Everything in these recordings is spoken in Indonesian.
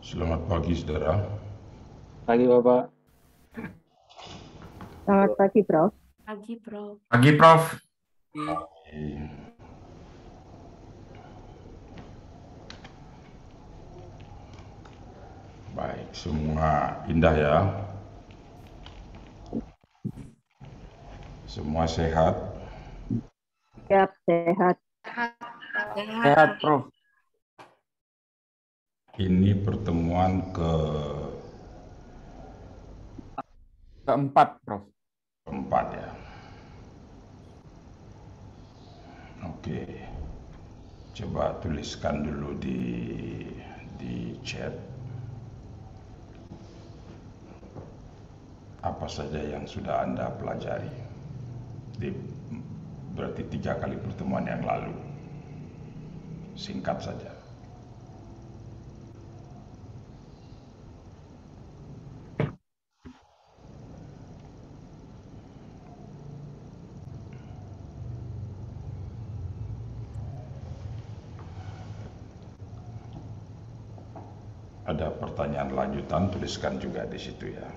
Selamat pagi, saudara. Pagi Bapak. Selamat pagi, Prof. Pagi, Prof. Pagi, Prof. Baik, semua indah ya. Semua sehat. Siap, sehat. Sehat, Prof. Ini pertemuan Keempat, Prof. keempat ya. Oke, coba tuliskan dulu di chat apa saja yang sudah Anda pelajari di berarti 3 kali pertemuan yang lalu. Singkat saja. Ada pertanyaan lanjutan, tuliskan juga di situ ya.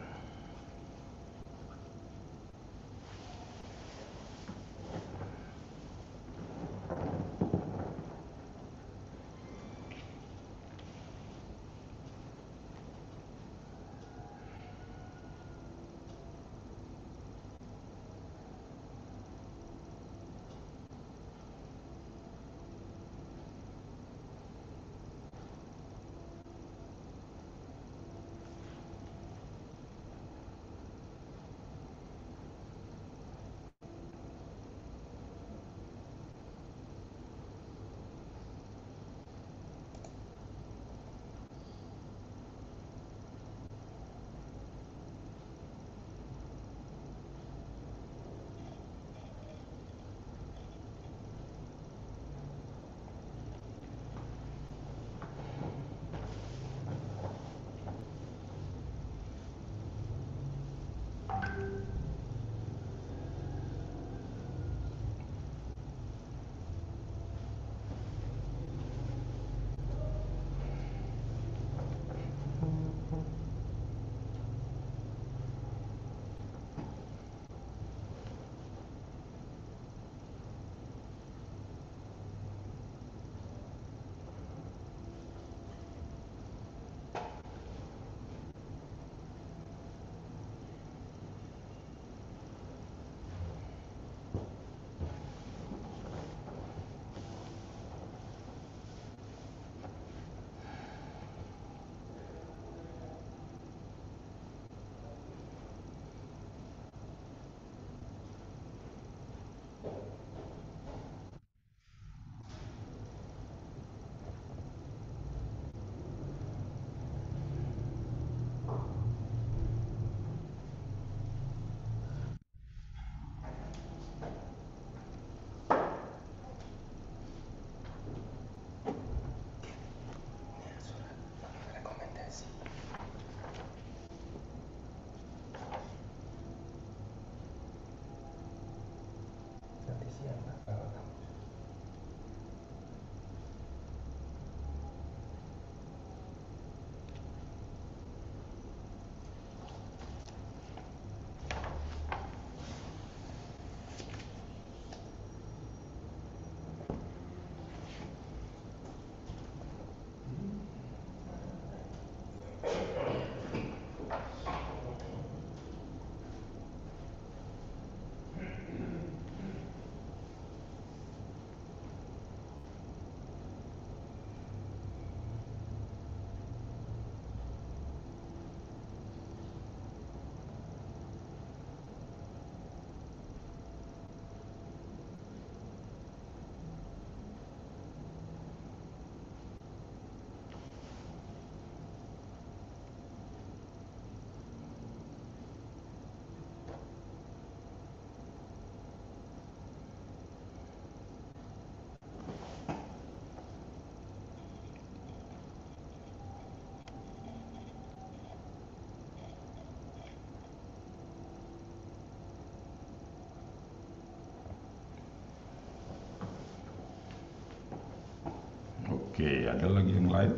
Oke, ada lagi yang lain?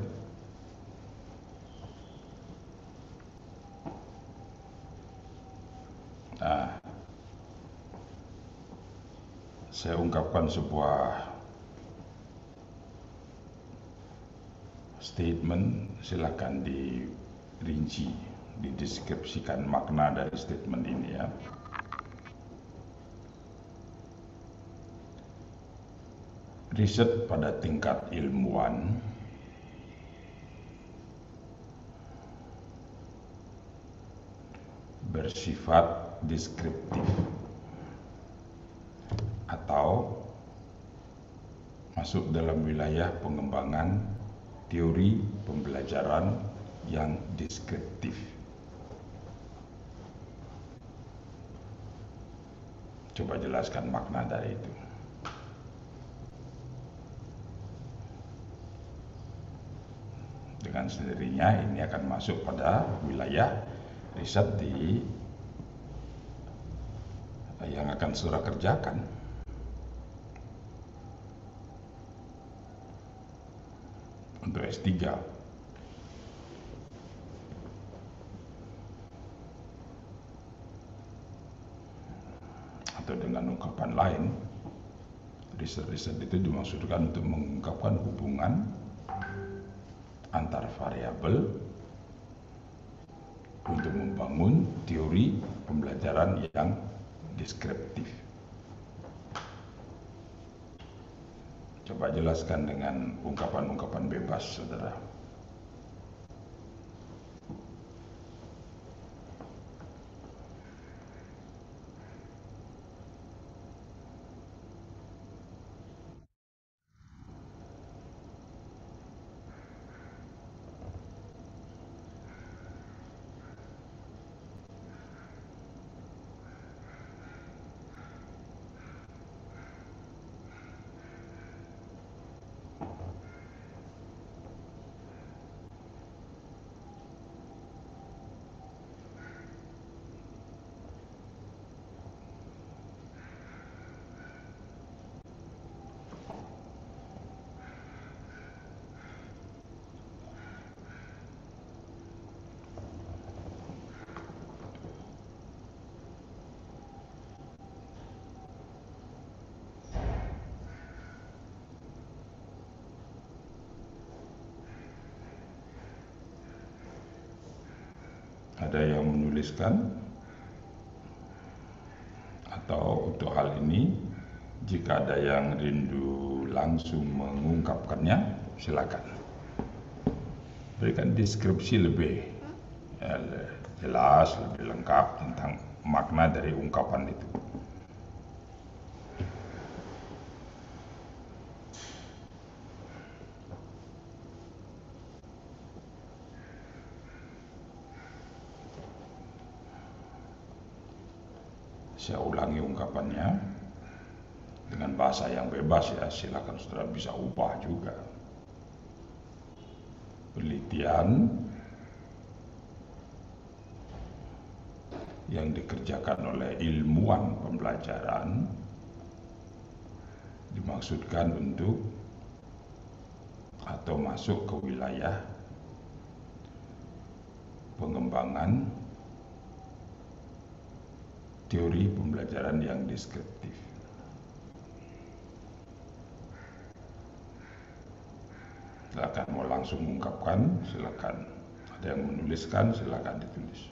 saya ungkapkan sebuah statement, silakan dirinci, dideskripsikan makna dari statement ini ya. Riset pada tingkat ilmuwan bersifat deskriptif atau masuk dalam wilayah pengembangan teori pembelajaran yang deskriptif. Coba jelaskan makna dari itu. Dengan sendirinya ini akan masuk pada wilayah riset yang akan saudara kerjakan. Untuk S3. Atau dengan ungkapan lain, riset-riset itu dimaksudkan untuk mengungkapkan hubungan antar variabel untuk membangun teori pembelajaran yang deskriptif. Coba jelaskan dengan ungkapan-ungkapan bebas, saudara. Ada yang menuliskan, atau untuk hal ini jika ada yang rindu langsung mengungkapkannya, silakan. Berikan deskripsi lebih jelas, lebih lengkap tentang makna dari ungkapan itu. Saya ulangi ungkapannya dengan bahasa yang bebas ya, silakan saudara bisa ubah juga. Penelitian yang dikerjakan oleh ilmuwan pembelajaran dimaksudkan untuk atau masuk ke wilayah pengembangan teori pembelajaran yang deskriptif. Silakan mau langsung mengungkapkan, silakan. Ada yang menuliskan, silakan ditulis.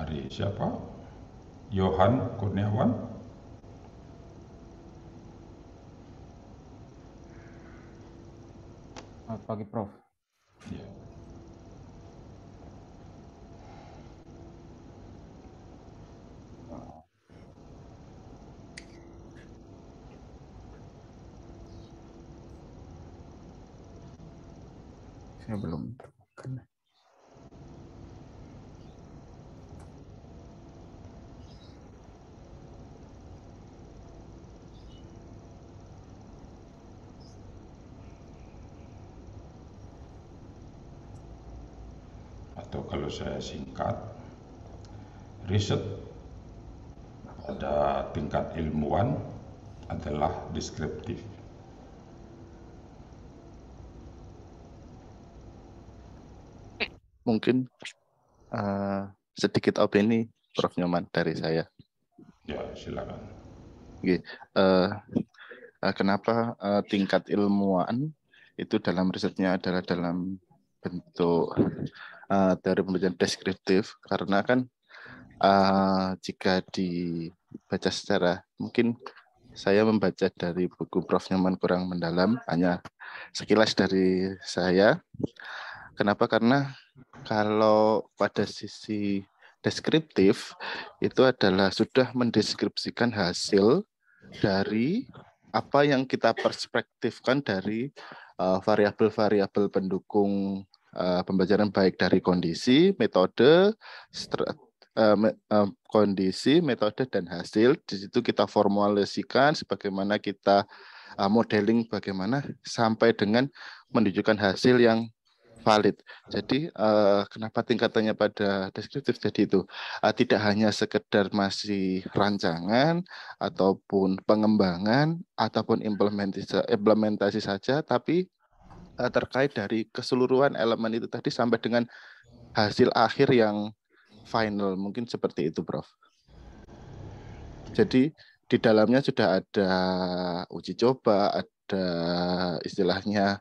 Mari, siapa? Yohan Kurniawan. Selamat pagi, Prof. Ya. Saya belum temukan. Atau kalau saya singkat, riset pada tingkat ilmuwan adalah deskriptif. Mungkin sedikit opini Prof. Nyoman dari saya. Ya, silakan. Oke, kenapa tingkat ilmuwan itu dalam risetnya adalah dalam bentuk teori pembelajaran deskriptif, karena kan jika dibaca secara, mungkin saya membaca dari buku Prof. Nyoman kurang mendalam, hanya sekilas dari saya. Kenapa? Karena kalau pada sisi deskriptif itu adalah sudah mendeskripsikan hasil dari apa yang kita perspektifkan dari variabel-variabel pendukung pembelajaran, baik dari kondisi, metode, kondisi, metode, dan hasil. Di situ kita formulasikan sebagaimana kita modeling bagaimana sampai dengan menunjukkan hasil yang valid. Jadi kenapa tingkatannya pada deskriptif jadi itu tidak hanya sekedar masih rancangan ataupun pengembangan ataupun implementasi saja, tapi terkait dari keseluruhan elemen itu tadi sampai dengan hasil akhir yang final. Mungkin seperti itu, Prof. Jadi di dalamnya sudah ada uji coba, ada istilahnya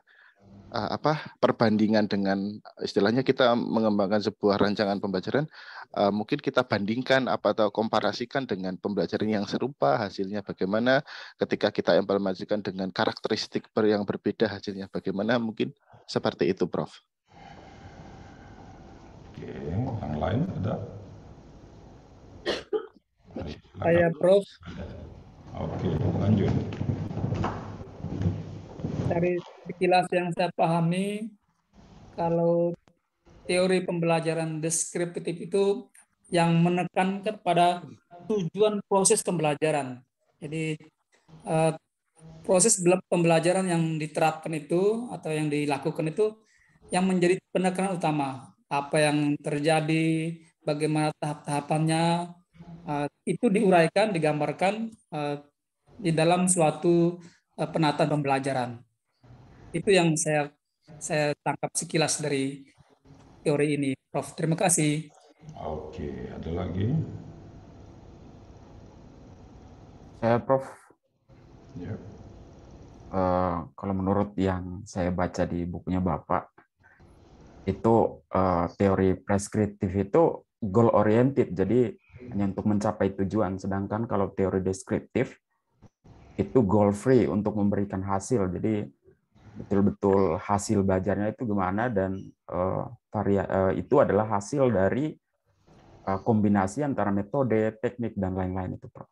perbandingan dengan, istilahnya kita mengembangkan sebuah rancangan pembelajaran, mungkin kita bandingkan atau komparasikan dengan pembelajaran yang serupa, hasilnya bagaimana, ketika kita implementasikan dengan karakteristik yang berbeda, hasilnya bagaimana, mungkin seperti itu, Prof. Oke, yang lain ada? Mari, silakan. Saya Prof, Oke, lanjut. dari sekilas yang saya pahami, kalau teori pembelajaran deskriptif itu yang menekankan pada tujuan proses pembelajaran. Jadi proses pembelajaran yang diterapkan itu atau yang dilakukan itu yang menjadi penekanan utama. Apa yang terjadi, bagaimana tahap-tahapannya, itu diuraikan, digambarkan di dalam suatu penataan pembelajaran. Itu yang saya tangkap sekilas dari teori ini, Prof. Terima kasih. Oke, ada lagi? Saya, Prof, Ya. kalau menurut yang saya baca di bukunya Bapak, itu teori preskriptif itu goal oriented, jadi hanya untuk mencapai tujuan. Sedangkan kalau teori deskriptif itu goal free, untuk memberikan hasil. Jadi betul-betul hasil belajarnya itu gimana, dan itu adalah hasil dari kombinasi antara metode, teknik, dan lain-lain itu, Prof.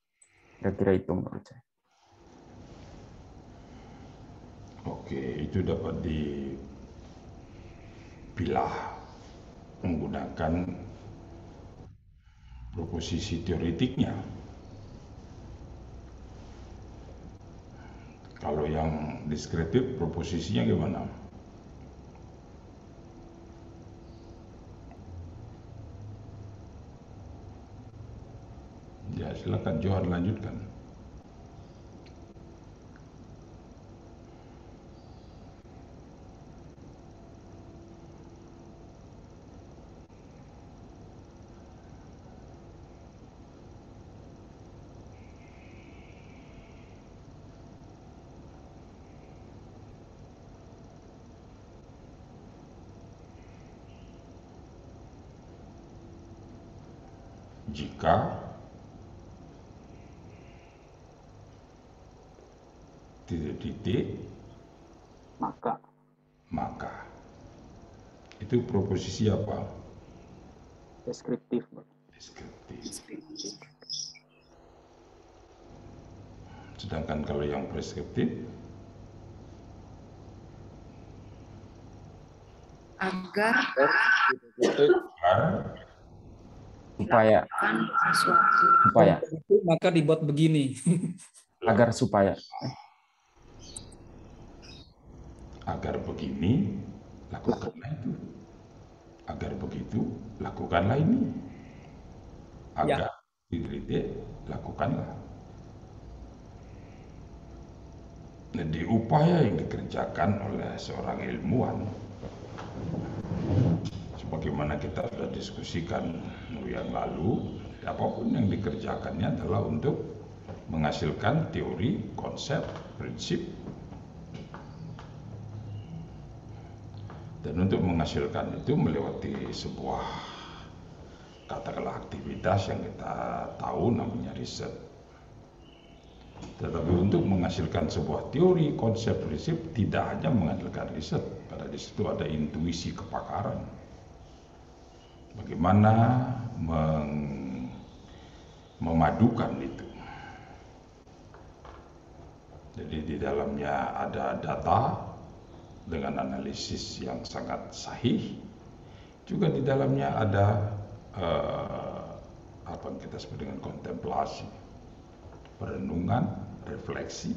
Kira-kira itu menurut saya. Oke, itu dapat dipilah menggunakan proposisi teoretiknya. Kalau yang deskriptif, proposisinya gimana? Ya, silakan Johan lanjutkan. jika titik-titik maka. Itu proposisi apa? Deskriptif. Deskriptif. Sedangkan kalau yang preskriptif Agar supaya sesuatu. Maka dibuat begini. agar supaya agar begini lakukanlah itu, agar begitu lakukanlah ini, agar titik lakukanlah. Jadi upaya yang dikerjakan oleh seorang ilmuwan, sebagaimana kita sudah diskusikan yang lalu, apapun yang dikerjakannya adalah untuk menghasilkan teori, konsep, prinsip. Dan untuk menghasilkan itu melewati sebuah, katakanlah, aktivitas yang kita tahu namanya riset. Tetapi untuk menghasilkan sebuah teori, konsep, prinsip tidak hanya mengandalkan riset. Pada di situ ada intuisi kepakaran. Bagaimana memadukan itu. Jadi di dalamnya ada data dengan analisis yang sangat sahih. Juga di dalamnya ada apa yang kita sebut dengan kontemplasi, perenungan, refleksi,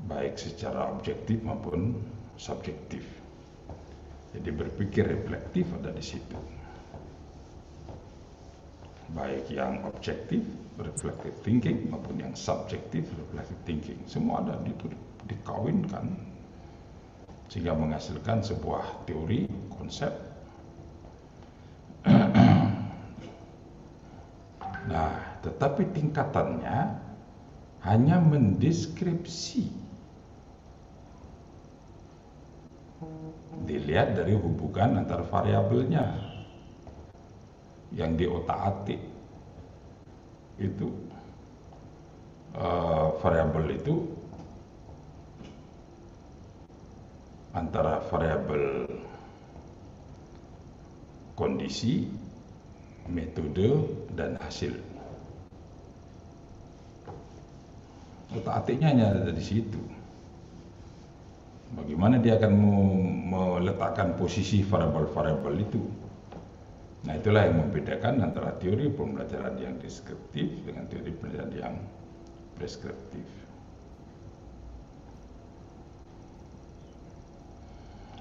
baik secara objektif maupun subjektif. Jadi berpikir reflektif ada di situ. Baik yang objektif, reflective thinking, maupun yang subjektif, reflective thinking. Semua ada itu dikawinkan sehingga menghasilkan sebuah teori, konsep. Nah, tetapi tingkatannya hanya mendeskripsi. Dilihat dari hubungan antar variabelnya yang di otak-atik itu, variabel itu antara variabel kondisi, metode, dan hasil. Otak-atiknya hanya ada di situ. Bagaimana dia akan meletakkan posisi variabel-variabel itu. Nah, itulah yang membedakan antara teori pembelajaran yang deskriptif dengan teori pembelajaran yang preskriptif.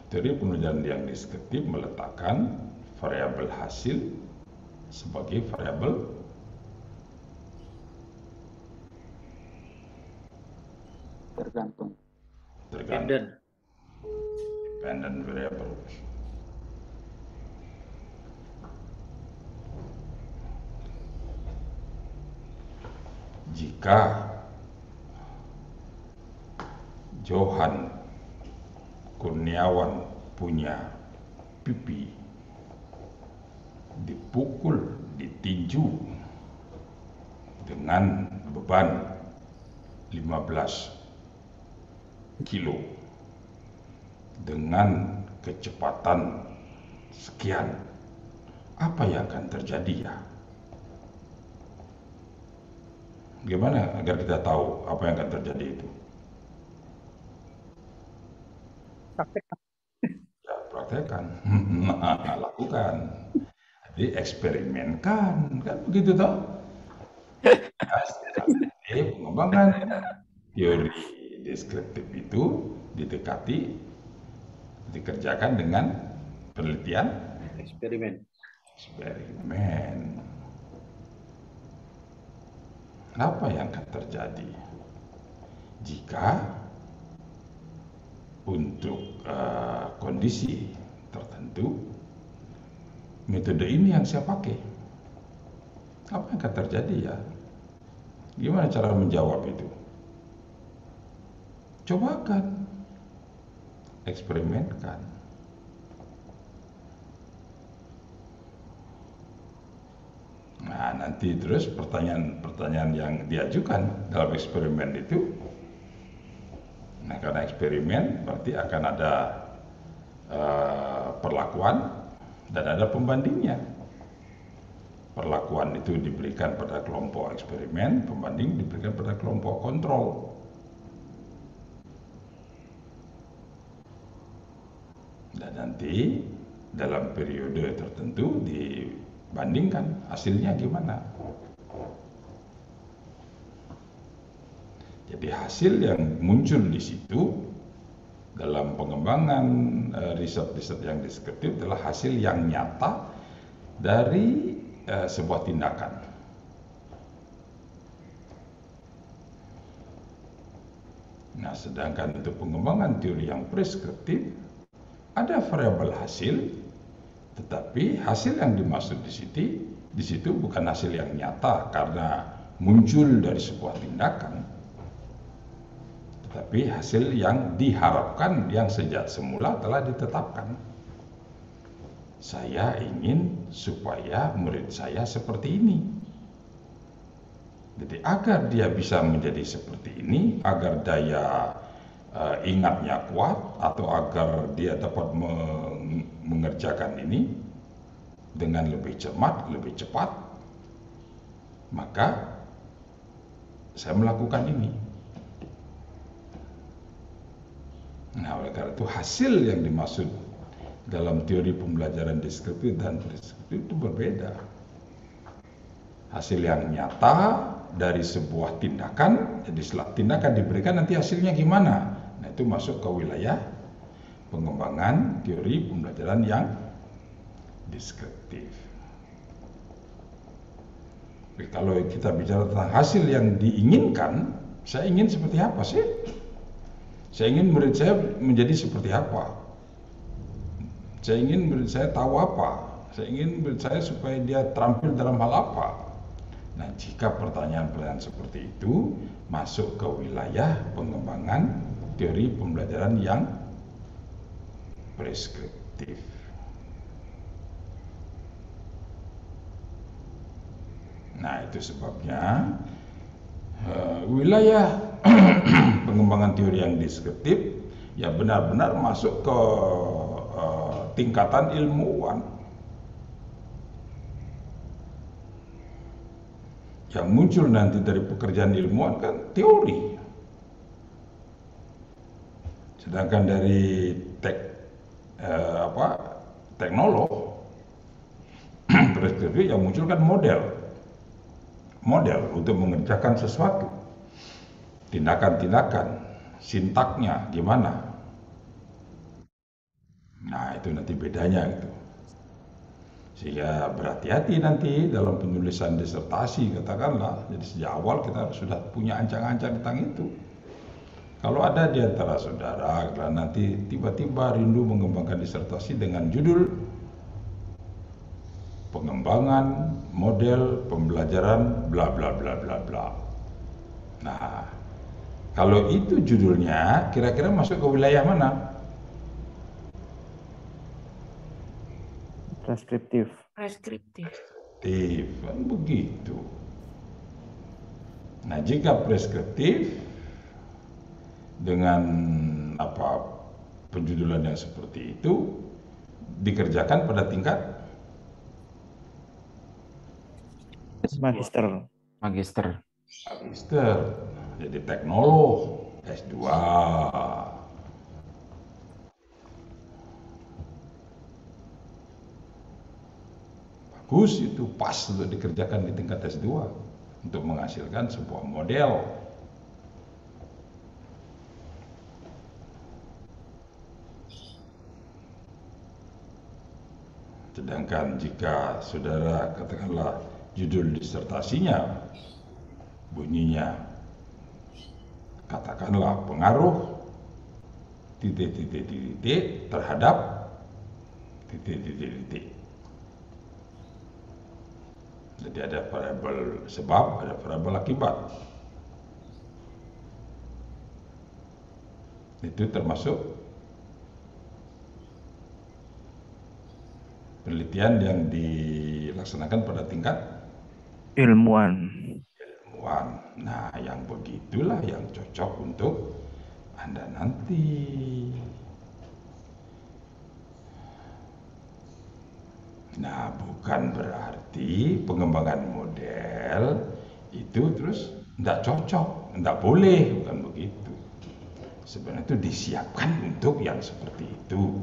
Teori pembelajaran yang deskriptif meletakkan variabel hasil sebagai variabel tergantung. Dependent variable. Jika Johan Kurniawan punya pipi dipukul, ditinju dengan beban 15 kilo dengan kecepatan sekian, apa yang akan terjadi ya? Gimana agar kita tahu apa yang akan terjadi itu? Praktekkan. Nah, lakukan. Jadi eksperimenkan, kan begitu toh? Pengembangan teori deskriptif itu dikerjakan dengan penelitian eksperimen. Apa yang akan terjadi jika untuk kondisi tertentu metode ini yang saya pakai? Apa yang akan terjadi ya? Gimana cara menjawab itu? Cobakan, eksperimenkan. nanti terus pertanyaan-pertanyaan yang diajukan dalam eksperimen itu. Nah, karena eksperimen berarti akan ada perlakuan dan ada pembandingnya. Perlakuan itu diberikan pada kelompok eksperimen, pembanding diberikan pada kelompok kontrol. Dan nanti dalam periode tertentu dibandingkan hasilnya gimana. Jadi hasil yang muncul di situ dalam pengembangan riset-riset yang deskriptif adalah hasil yang nyata dari sebuah tindakan. Nah, sedangkan untuk pengembangan teori yang preskriptif ada variabel hasil, tetapi hasil yang dimaksud di situ bukan hasil yang nyata karena muncul dari sebuah tindakan, tetapi hasil yang diharapkan yang sejak semula telah ditetapkan. Saya ingin supaya murid saya seperti ini. Jadi agar dia bisa menjadi seperti ini, agar daya ingatnya kuat, atau agar dia dapat mengerjakan ini dengan lebih cermat, lebih cepat, maka saya melakukan ini. Nah, oleh karena itu hasil yang dimaksud dalam teori pembelajaran deskriptif dan preskriptif itu berbeda. Hasil yang nyata dari sebuah tindakan, jadi setelah tindakan diberikan nanti hasilnya gimana? Nah, itu masuk ke wilayah pengembangan teori pembelajaran yang deskriptif. Tapi kalau kita bicara tentang hasil yang diinginkan, saya ingin seperti apa sih? Saya ingin murid saya menjadi seperti apa? Saya ingin murid saya tahu apa? Saya ingin murid saya supaya dia terampil dalam hal apa? Nah, jika pertanyaan-pertanyaan seperti itu masuk ke wilayah pengembangan teori pembelajaran yang preskriptif. Nah, itu sebabnya wilayah pengembangan teori yang deskriptif ya benar-benar masuk ke tingkatan ilmuwan. Yang muncul nanti dari pekerjaan ilmuwan kan teori. Sedangkan dari teknolog preskriptif yang muncul kan model untuk mengerjakan sesuatu, tindakan-tindakan, sintaknya gimana. Nah, itu nanti bedanya gitu. Sehingga berhati-hati nanti dalam penulisan disertasi katakanlah. Jadi sejak awal kita sudah punya ancang-ancang tentang itu. Kalau ada di antara saudara nanti tiba-tiba rindu mengembangkan disertasi dengan judul pengembangan model pembelajaran bla bla bla bla bla. Nah, kalau itu judulnya kira-kira masuk ke wilayah mana? Preskriptif. Preskriptif. Kan begitu. Nah, jika preskriptif dengan penjudulan yang seperti itu dikerjakan pada tingkat Magister. Jadi teknolog S2. Bagus, itu pas untuk dikerjakan di tingkat S2 untuk menghasilkan sebuah model. Sedangkan jika saudara katakanlah judul disertasinya bunyinya katakanlah pengaruh titik terhadap titik. Jadi ada variabel sebab, ada variabel akibat. Itu termasuk penelitian yang dilaksanakan pada tingkat Ilmuwan. ilmuwan. Nah, yang begitulah yang cocok untuk Anda nanti. Nah, bukan berarti pengembangan model itu terus tidak cocok, tidak boleh, bukan begitu. Sebenarnya itu disiapkan untuk yang seperti itu.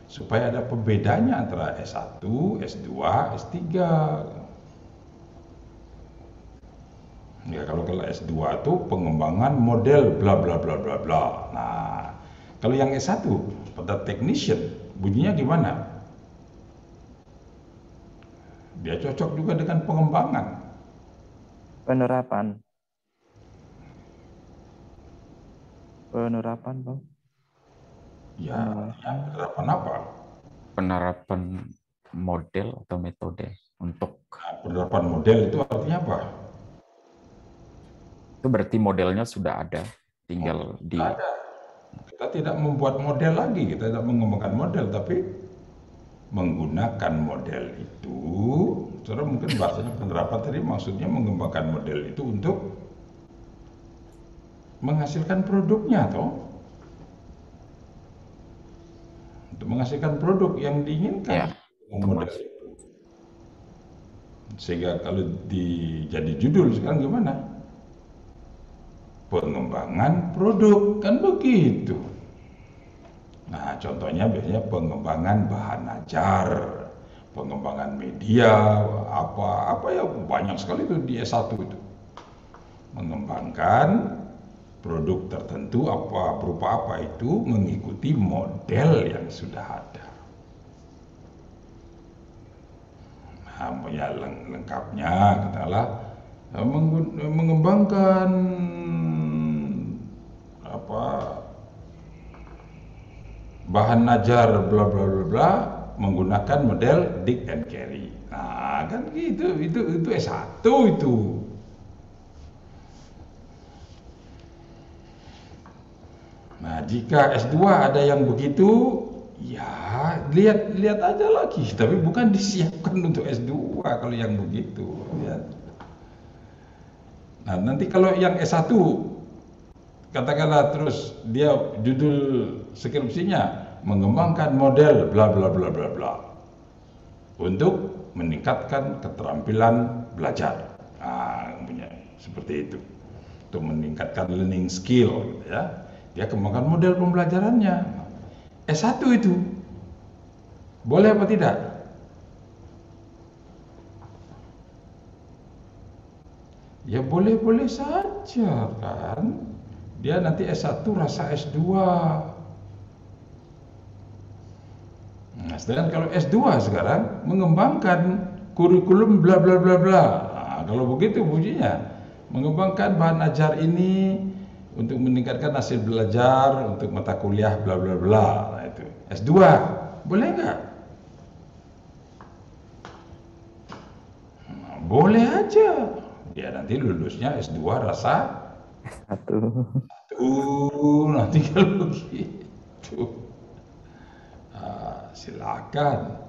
Supaya ada pembedanya antara S1, S2, S3. Ya, kalau S2 itu pengembangan model bla bla bla bla bla. Nah, kalau yang S1 pada technician bunyinya gimana? Dia cocok juga dengan pengembangan. Penerapan. Penerapan, Bang. Ya, penerapan apa? Penerapan model atau metode untuk Nah, penerapan model itu artinya apa? itu berarti modelnya sudah ada, tinggal di Ada. Kita tidak membuat model lagi, kita tidak mengembangkan model, tapi menggunakan model itu. Saudara mungkin bahasanya penerapan tadi maksudnya mengembangkan model itu untuk menghasilkan produknya, toh? Untuk menghasilkan produk yang diinginkan Ya, dengan model itu. Sehingga kalau jadi judul sekarang gimana? Pengembangan produk, kan begitu. Nah, contohnya biasanya pengembangan bahan ajar, pengembangan media, apa ya banyak sekali itu di S1 itu. Mengembangkan produk tertentu berupa apa itu mengikuti model yang sudah ada. Nah, ya lengkapnya katakanlah mengembangkan bahan ajar bla bla bla bla menggunakan model Dick and Carry. Nah, kan gitu, itu S1 itu. Nah, jika S2 ada yang begitu, ya lihat aja lagi, tapi bukan disiapkan untuk S2 kalau yang begitu, ya. Nah, nanti kalau yang S1 katakanlah terus dia judul skripsinya mengembangkan model bla bla bla bla bla untuk meningkatkan keterampilan belajar. Nah, seperti itu. Untuk meningkatkan learning skill, ya. Dia kembangkan model pembelajarannya. S1 itu boleh apa tidak? Ya boleh-boleh saja kan. Dia nanti S1 rasa S2. Nah, sedangkan kalau S2 sekarang mengembangkan kurikulum bla bla bla bla. Nah, kalau begitu bunyinya mengembangkan bahan ajar ini untuk meningkatkan hasil belajar untuk mata kuliah bla bla bla. Nah, itu S2 boleh nggak? Nah, boleh aja. Dia nanti lulusnya S2 rasa Satu. nanti kalau begitu silakan.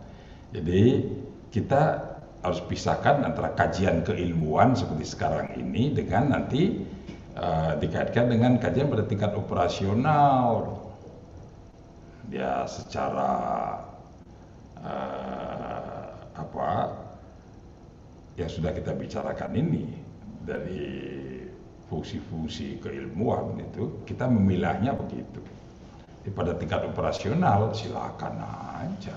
Jadi kita harus pisahkan antara kajian keilmuan seperti sekarang ini dengan nanti dikaitkan dengan kajian pada tingkat operasional. Ya secara yang sudah kita bicarakan ini dari fungsi-fungsi keilmuan itu kita memilahnya begitu. Pada tingkat operasional silakan aja.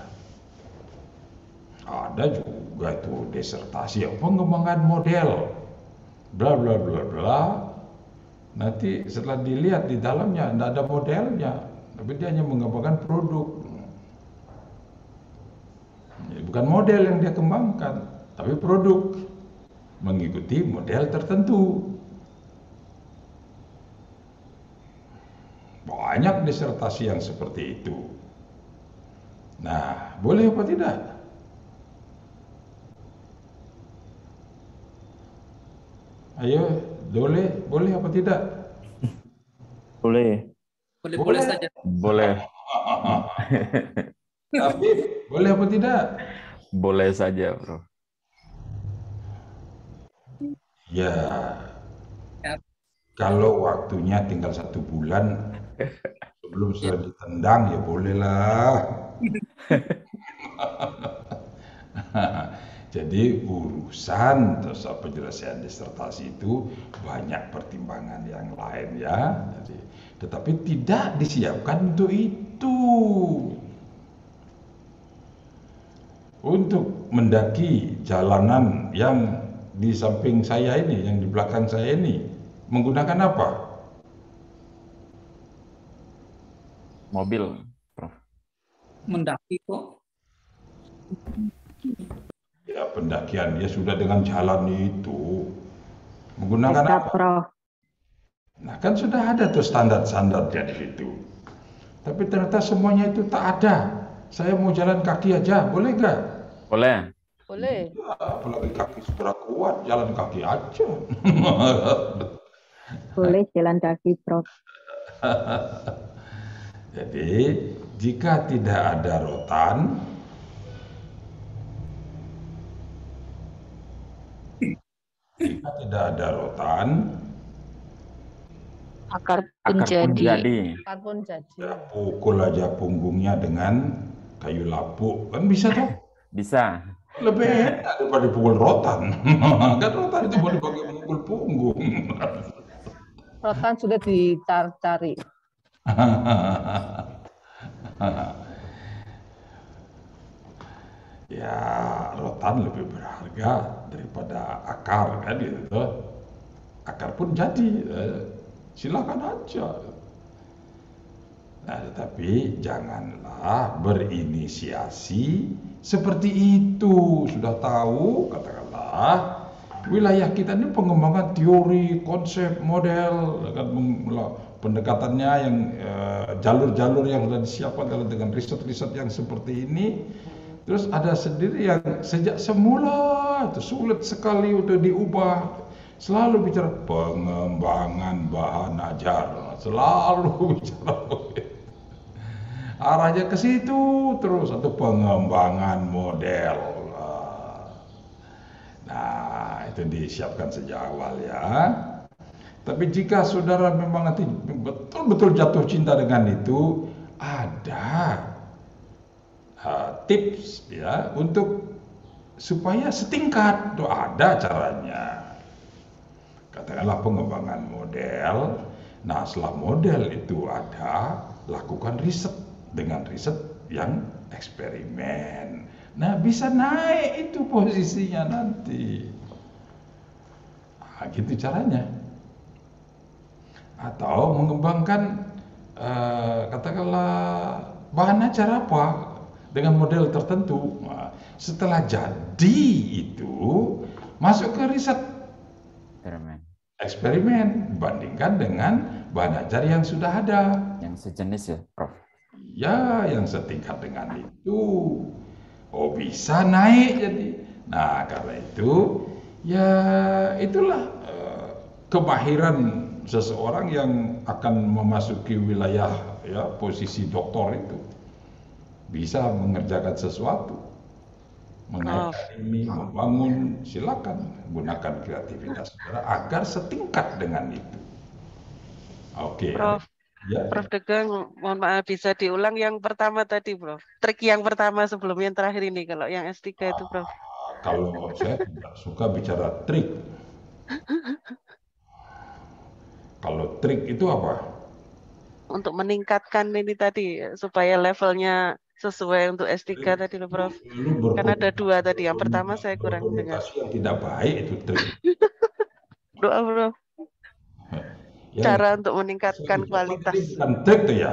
Ada juga itu disertasi pengembangan model bla bla bla bla. Nanti setelah dilihat di dalamnya tidak ada modelnya, tapi dia hanya mengembangkan produk. Bukan model yang dia kembangkan, tapi produk mengikuti model tertentu. Banyak disertasi yang seperti itu. Nah, boleh apa tidak? Ayo, boleh apa tidak? Boleh. Boleh saja. boleh Tapi boleh apa tidak? boleh saja, Bro. Ya, Ya, kalau waktunya tinggal 1 bulan sebelum sudah ditendang ya bolehlah. Jadi urusan terus penyelesaian disertasi itu banyak pertimbangan yang lain ya. Jadi, tetapi tidak disiapkan untuk itu. Untuk mendaki jalanan yang di samping saya ini, yang di belakang saya ini, menggunakan apa? Mobil, Prof. mendaki kok. Ya pendakian dia sudah dengan jalan itu. Menggunakan Tekad, apa? Prof. Nah kan sudah ada tuh standar-standarnya di situ. Tapi ternyata semuanya itu tak ada. Saya mau jalan kaki aja, boleh nggak? Boleh. Boleh. Ya, apalagi kaki sudah kuat, jalan kaki aja. Boleh jalan kaki, Prof. Jadi jika tidak ada rotan, Akar pun Akar pun jadi. jadi. Akar pun jadi. ya pukul aja punggungnya dengan kayu lapuk, kan bisa toh? Bisa. Lebih enak daripada pukul rotan. Kan rotan itu mau dipakai memukul punggung. Rotan sudah dicari. Ya rotan lebih berharga daripada akar kan gitu. Akar pun jadi, silakan aja. Nah, tetapi janganlah berinisiasi seperti itu. Sudah tahu, katakanlah wilayah kita ini pengembangan teori, konsep, model, kan pendekatannya yang jalur-jalur yang sudah disiapkan kalau dengan riset-riset yang seperti ini. Terus ada sendiri yang sejak semula itu sulit sekali untuk diubah. Selalu bicara pengembangan bahan ajar, selalu bicara arahnya ke situ terus, atau pengembangan model. Nah, itu disiapkan sejak awal ya. Tapi jika saudara memang nanti betul-betul jatuh cinta dengan itu, ada tips ya untuk supaya setingkat. Itu ada caranya. Katakanlah pengembangan model. Nah, setelah model itu ada, lakukan riset dengan riset yang eksperimen. Nah, bisa naik itu posisinya nanti. Nah, gitu caranya. Atau mengembangkan katakanlah bahan ajar apa dengan model tertentu. Nah, setelah jadi itu masuk ke riset eksperimen, bandingkan dengan bahan ajar yang sudah ada. Yang sejenis ya, Prof. Ya, yang setingkat dengan itu. Oh, bisa naik jadi. Nah, karena itu, ya itulah kemahiran seseorang yang akan memasuki wilayah ya posisi doktor itu. Bisa mengerjakan sesuatu. Mengaitkan ini, membangun, silakan gunakan kreativitas saudara agar setingkat dengan itu. Oke. Prof. Ya. Prof Degang, mohon maaf bisa diulang yang pertama tadi, Prof. Trik yang pertama sebelum yang terakhir ini, kalau yang S3 itu, Prof. Kalau saya tidak suka bicara trik. Kalau trik itu apa? Untuk meningkatkan ini tadi, supaya levelnya sesuai untuk S3 tadi loh, Prof. Kan ada 2 tadi, yang pertama saya kurang dengar. Yang tidak baik itu trik. Doa, Prof. Ya, cara untuk meningkatkan kualitas. Bukan trik tuh ya.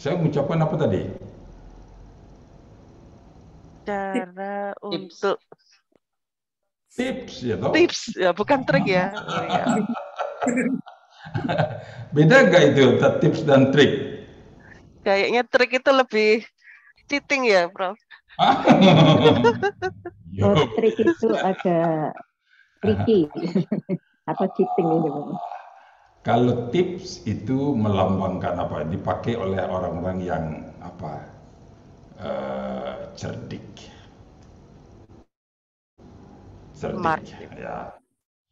Saya mengucapkan apa tadi? Cara untuk tips ya toh? Tips ya, bukan trik ya. Oh, ya. Beda nggak itu tips dan trik? Kayaknya trik itu lebih cheating ya, Prof. Trik itu agak tricky atau cheating ini, Bang. Kalau tips itu melambangkan apa? Dipakai oleh orang-orang yang apa? Cerdik. Smart. cerdik. Ya.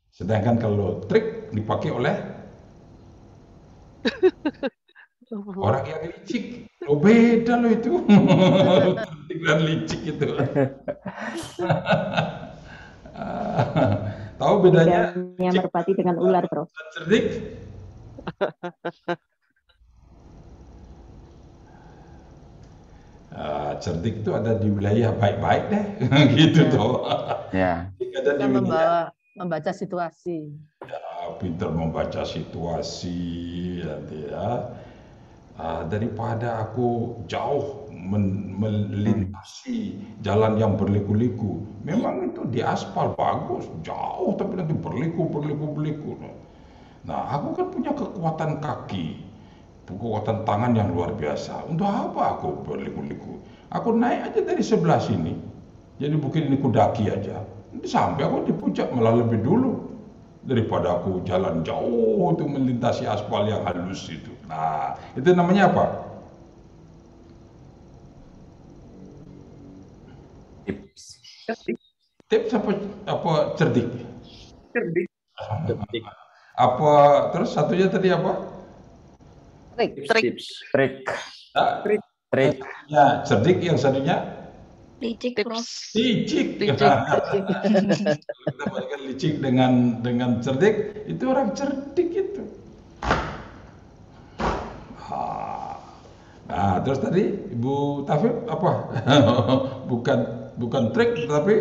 Sedangkan kalau trik dipakai oleh orang yang licik, oh beda loh itu. Cerdik dan licik itu. Tahu bedanya Bedanya merpati dengan ular, Prof. cerdik? Cerdik itu ada di wilayah baik-baik deh, gitu toh. Ya. Ada di wilayah membaca situasi. pintar membaca situasi, nanti ya. Daripada aku jauh melintasi jalan yang berliku-liku. Memang itu di aspal bagus, jauh tapi nanti berliku. Nah, aku kan punya kekuatan kaki, kekuatan tangan yang luar biasa. Untuk apa aku berliku-liku? Aku naik aja dari sebelah sini. Jadi mungkin ini kudaki aja. Nanti sampai aku di puncak malah lebih dulu daripada aku jalan jauh untuk melintasi aspal yang halus itu. Nah, itu namanya apa? Tips. Tips apa cerdik? Cerdik. Apa terus satunya tadi apa? Trik. Trik. Ya, cerdik yang satunya Licik, Prof. licik. Licik. Kalau kita bandingkan licik dengan cerdik, itu orang cerdik itu. Nah, terus tadi Ibu Tafib apa? bukan trik tapi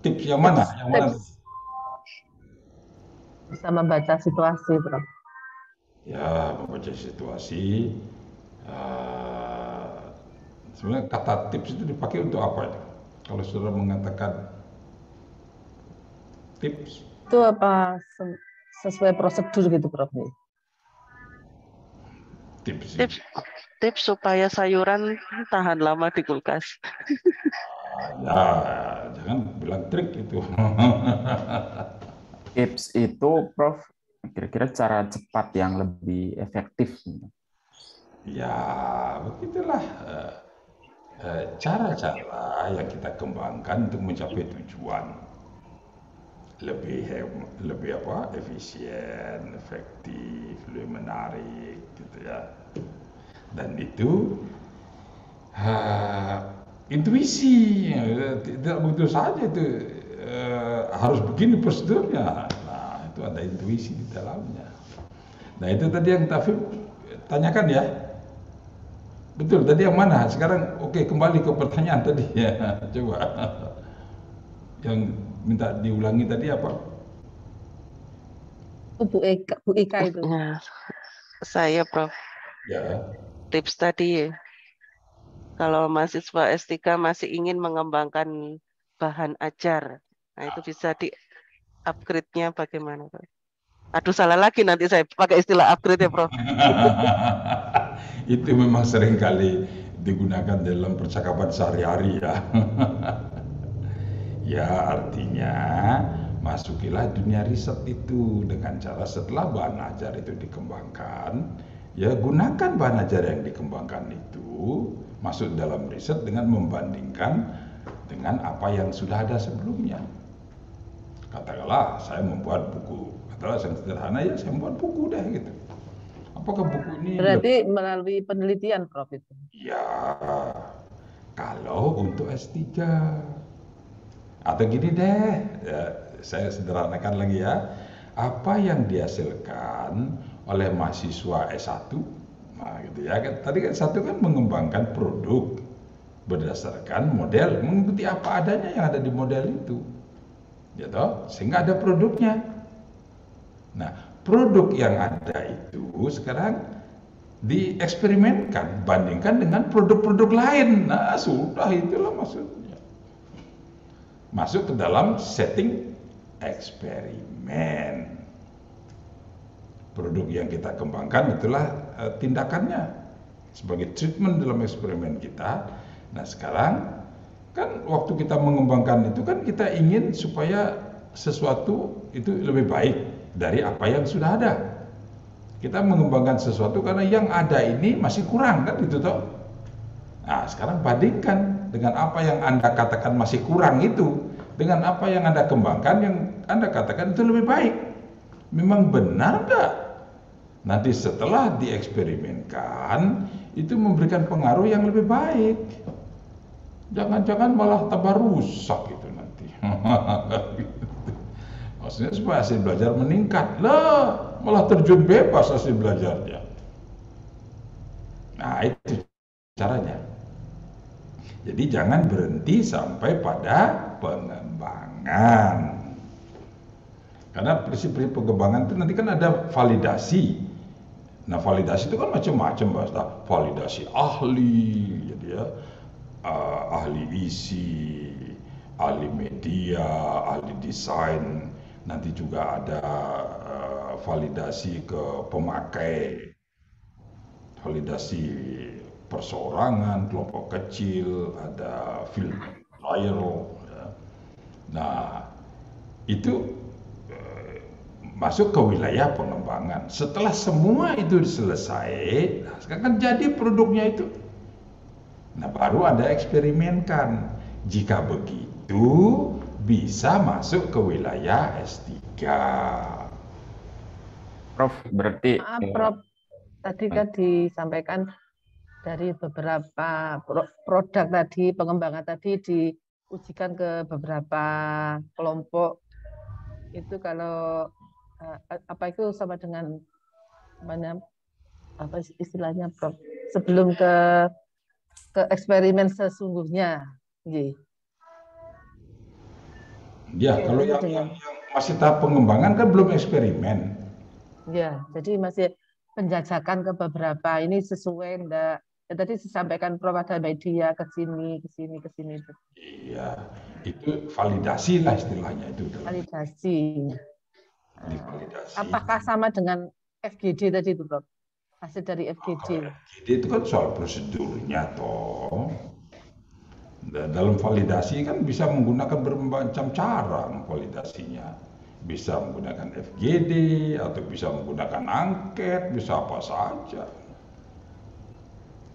tips yang mana? Yang mana? Bisa membaca situasi, Prof. Ya, membaca situasi. Sebenarnya kata tips itu dipakai untuk apa ya? Kalau saudara mengatakan tips, Itu apa sesuai prosedur gitu, Prof? Tips supaya sayuran tahan lama di kulkas. ya jangan bilang trik itu. Tips itu, Prof, kira-kira cara cepat yang lebih efektif. Ya, begitulah cara-cara yang kita kembangkan untuk mencapai tujuan. Lebih efisien, efektif, lebih menarik gitu ya. Dan itu intuisi, tidak begitu saja itu harus begini prosedurnya. Nah, itu ada intuisi di dalamnya. Nah, itu tadi yang Tafib tanyakan ya. Betul, tadi yang mana? Sekarang oke, kembali ke pertanyaan tadi ya. Coba. Yang minta diulangi tadi apa? Bu Ika itu. Nah, saya, Prof. Ya. Tips tadi, kalau mahasiswa S3 masih ingin mengembangkan bahan ajar, nah itu bisa di-upgrade-nya bagaimana, Prof? Aduh, salah lagi nanti saya pakai istilah upgrade ya, Prof. Itu memang sering kali digunakan dalam percakapan sehari-hari ya. Ya, artinya masukilah dunia riset itu dengan cara setelah bahan ajar itu dikembangkan, ya gunakan bahan ajar yang dikembangkan itu masuk dalam riset dengan membandingkan dengan apa yang sudah ada sebelumnya. Katakanlah saya membuat buku, katakanlah yang sederhana ya saya membuat buku deh gitu. Apakah buku ini berarti melalui penelitian, Prof, itu? Ya, kalau untuk S3 atau gini deh, ya, saya sederhanakan lagi ya, apa yang dihasilkan oleh mahasiswa S1, nah gitu ya, tadi kan S1 kan mengembangkan produk berdasarkan model, mengikuti apa adanya yang ada di model itu, ya toh, sehingga ada produknya. Nah, produk yang ada itu sekarang dieksperimenkan, bandingkan dengan produk-produk lain. Nah, sudah itulah maksudnya. Masuk ke dalam setting eksperimen. Produk yang kita kembangkan itulah tindakannya sebagai treatment dalam eksperimen kita. Nah, sekarang kan waktu kita mengembangkan itu kan kita ingin supaya sesuatu itu lebih baik dari apa yang sudah ada. Kita mengembangkan sesuatu karena yang ada ini masih kurang kan gitu toh. Nah, sekarang bandingkan dengan apa yang Anda katakan masih kurang itu, dengan apa yang Anda kembangkan yang Anda katakan itu lebih baik. Memang benar enggak? Nanti setelah dieksperimenkan, itu memberikan pengaruh yang lebih baik. Jangan-jangan malah tambah rusak itu nanti. Maksudnya supaya hasil belajar meningkat. Lah, malah terjun bebas hasil belajarnya. Nah, itu caranya. Jadi jangan berhenti sampai pada pengembangan. Karena prinsip-prinsip pengembangan itu nanti kan ada validasi. Nah, validasi itu kan macam-macam, bahasa validasi ahli, jadi ya, ahli isi, ahli media, ahli desain. Nanti juga ada validasi ke pemakai, validasi perseorangan, kelompok kecil, ada field trial. Ya. Nah, itu masuk ke wilayah pengembangan. Setelah semua itu selesai, nah sekarang kan jadi produknya itu. Nah, baru ada eksperimenkan. Jika begitu, bisa masuk ke wilayah S3. Prof, berarti Maaf, Prof. Tadi kan disampaikan dari beberapa produk tadi, pengembangan tadi diujikan ke beberapa kelompok. Itu kalau apa itu sama dengan mana apa istilahnya, Prof? Sebelum ke eksperimen sesungguhnya. Ya, kalau yang masih tahap pengembangan kan belum eksperimen. Ya, jadi masih penjajakan ke beberapa ini sesuai enggak. Ya, tadi disampaikan Prof ada media ke sini. Iya, itu validasi lah istilahnya itu. Validasi. Validasi. Apakah sama dengan FGD tadi itu, Prof? Hasil dari FGD. FGD itu kan soal prosedurnya toh. Dalam validasi kan bisa menggunakan bermacam cara validasinya. Bisa menggunakan FGD atau bisa menggunakan angket, bisa apa saja.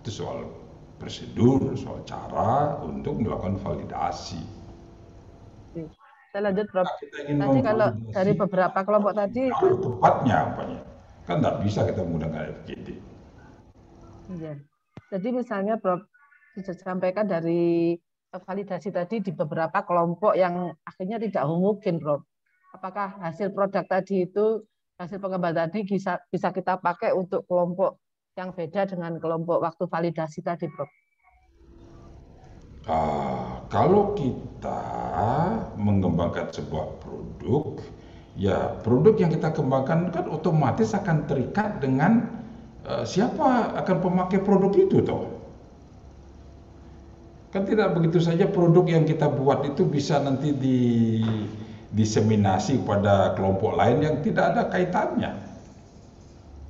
Itu soal prosedur, soal cara untuk melakukan validasi. Saya lanjut, Prof. Tadi kalau dari beberapa kelompok tadi tepatnya apanya? Kan tidak bisa kita menggunakan FGD. Iya. Jadi misalnya Prof disampaikan dari validasi tadi di beberapa kelompok yang akhirnya tidak homogen, Prof. Apakah hasil produk tadi itu, hasil pengembangan tadi bisa kita pakai untuk kelompok yang beda dengan kelompok waktu validasi tadi, Prof? Kalau kita mengembangkan sebuah produk, ya produk yang kita kembangkan kan otomatis akan terikat dengan siapa akan pemakai produk itu toh. Kan tidak begitu saja produk yang kita buat itu bisa nanti diseminasi pada kelompok lain yang tidak ada kaitannya.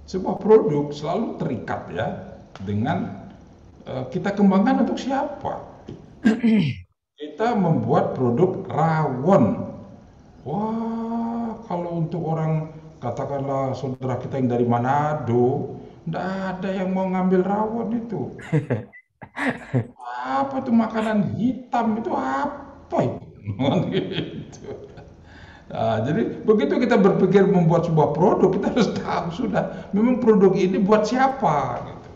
Sebuah produk selalu terikat ya dengan kita kembangkan untuk siapa. Kita membuat produk rawon. Wah, kalau untuk orang katakanlah saudara kita yang dari Manado, tidak ada yang mau ngambil rawon itu. Apa itu makanan hitam itu apa itu? Nah, jadi begitu kita berpikir membuat sebuah produk, kita harus tahu sudah memang produk ini buat siapa. Gitu.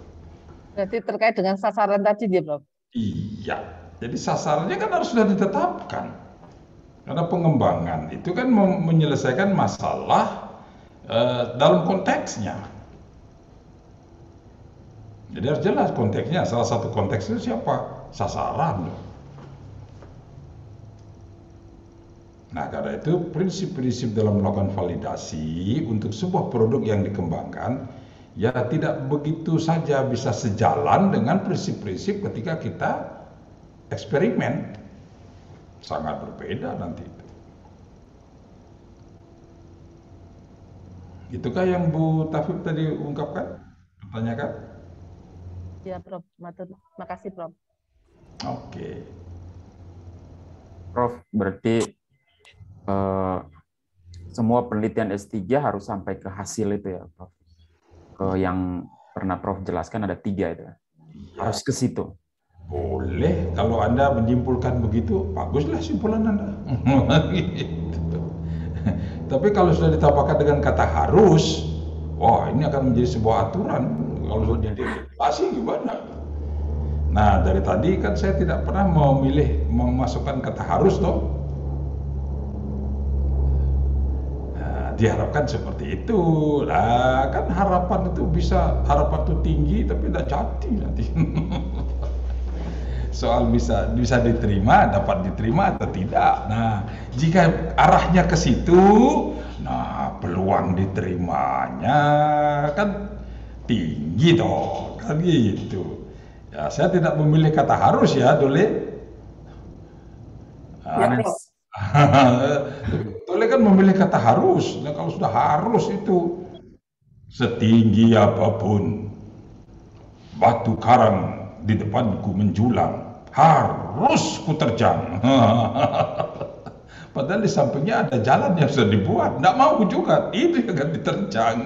Berarti terkait dengan sasaran tadi dia, Prof? Iya, jadi sasarannya kan harus sudah ditetapkan. Karena pengembangan itu kan menyelesaikan masalah dalam konteksnya. Jadi harus jelas konteksnya. Salah satu konteks itu siapa? Sasaran. Nah, karena itu prinsip-prinsip dalam melakukan validasi untuk sebuah produk yang dikembangkan ya tidak begitu saja bisa sejalan dengan prinsip-prinsip ketika kita eksperimen. Sangat berbeda nanti itu. Itukah yang Bu Taufik tadi ungkapkan? Pertanyakan? Ya, Prof. Makasih, Prof. Oke. Prof, berarti semua penelitian S3 harus sampai ke hasil itu ya, Prof? Yang pernah Prof jelaskan ada 3 itu. Ya. Harus ke situ. Boleh, kalau Anda menyimpulkan begitu, baguslah simpulan Anda. Gitu. Tapi kalau sudah ditambahkan dengan kata harus, wah ini akan menjadi sebuah aturan. Kalau sudah diregulasi gimana? Nah, dari tadi kan saya tidak pernah memilih memasukkan kata harus toh. Nah, diharapkan seperti itu. Nah, kan harapan itu harapan itu tinggi tapi tidak jadi nanti. Soal bisa diterima, dapat diterima atau tidak. Nah, jika arahnya ke situ, nah peluang diterimanya kan tinggi toh, kan gitu. Ya, saya tidak memilih kata harus ya, Dole. Ya, Prof. Dole kan memilih kata harus. Nah, kalau sudah harus itu setinggi apapun batu karang di depanku menjulang, harus ku terjang. Padahal di sampingnya ada jalan yang sudah dibuat, tidak mau juga, itu yang akan diterjang.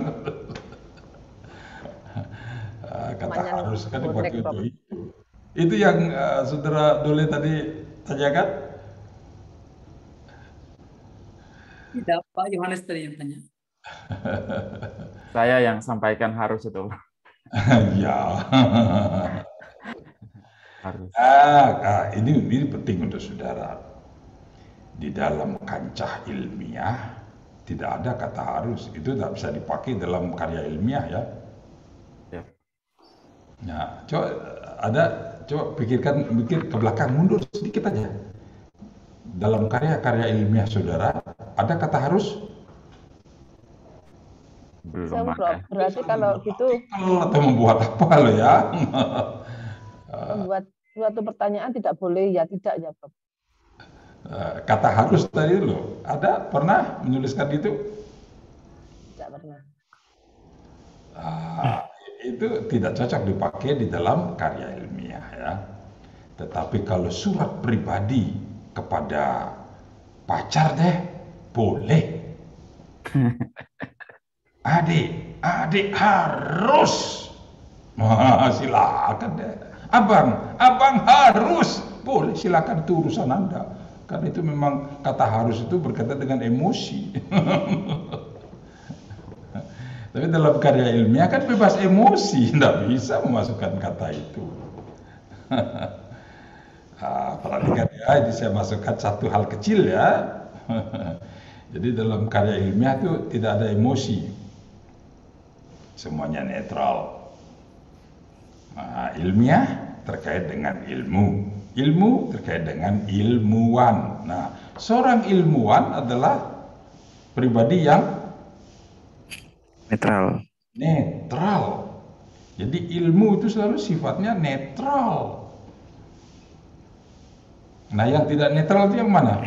Kata harus kan dipakai untuk itu. Itu yang saudara Dole tadi tanyakan? Tidak, Pak Yohanes tadi yang tanya. Saya yang sampaikan harus itu. Ya. Harus. Ini penting untuk saudara. Di dalam kancah ilmiah tidak ada kata harus. Itu tidak bisa dipakai dalam karya ilmiah ya. Nah, coba pikir ke belakang, mundur sedikit aja. Dalam karya-karya ilmiah saudara, ada kata harus? Belum Prof. Berarti kalau gitu Atau membuat apa lo ya? membuat suatu pertanyaan tidak boleh ya tidak ya, Prof. Kata harus tadi lo, ada pernah menuliskan itu? Tidak pernah. Itu tidak cocok dipakai di dalam karya ilmiah ya. Tetapi kalau surat pribadi kepada pacar deh, boleh. Adik harus. Silakan deh. Abang harus. Boleh, silakan, itu urusan Anda. Karena itu memang kata harus itu berkaitan dengan emosi. Tapi dalam karya ilmiah kan bebas emosi, tidak bisa memasukkan kata itu. Perhatikan ya, ini saya masukkan satu hal kecil ya. Jadi dalam karya ilmiah itu tidak ada emosi, semuanya netral. Ilmiah terkait dengan ilmu terkait dengan ilmuwan. Nah, seorang ilmuwan adalah pribadi yang netral. Jadi ilmu itu selalu sifatnya netral. Nah, yang tidak netral itu yang mana?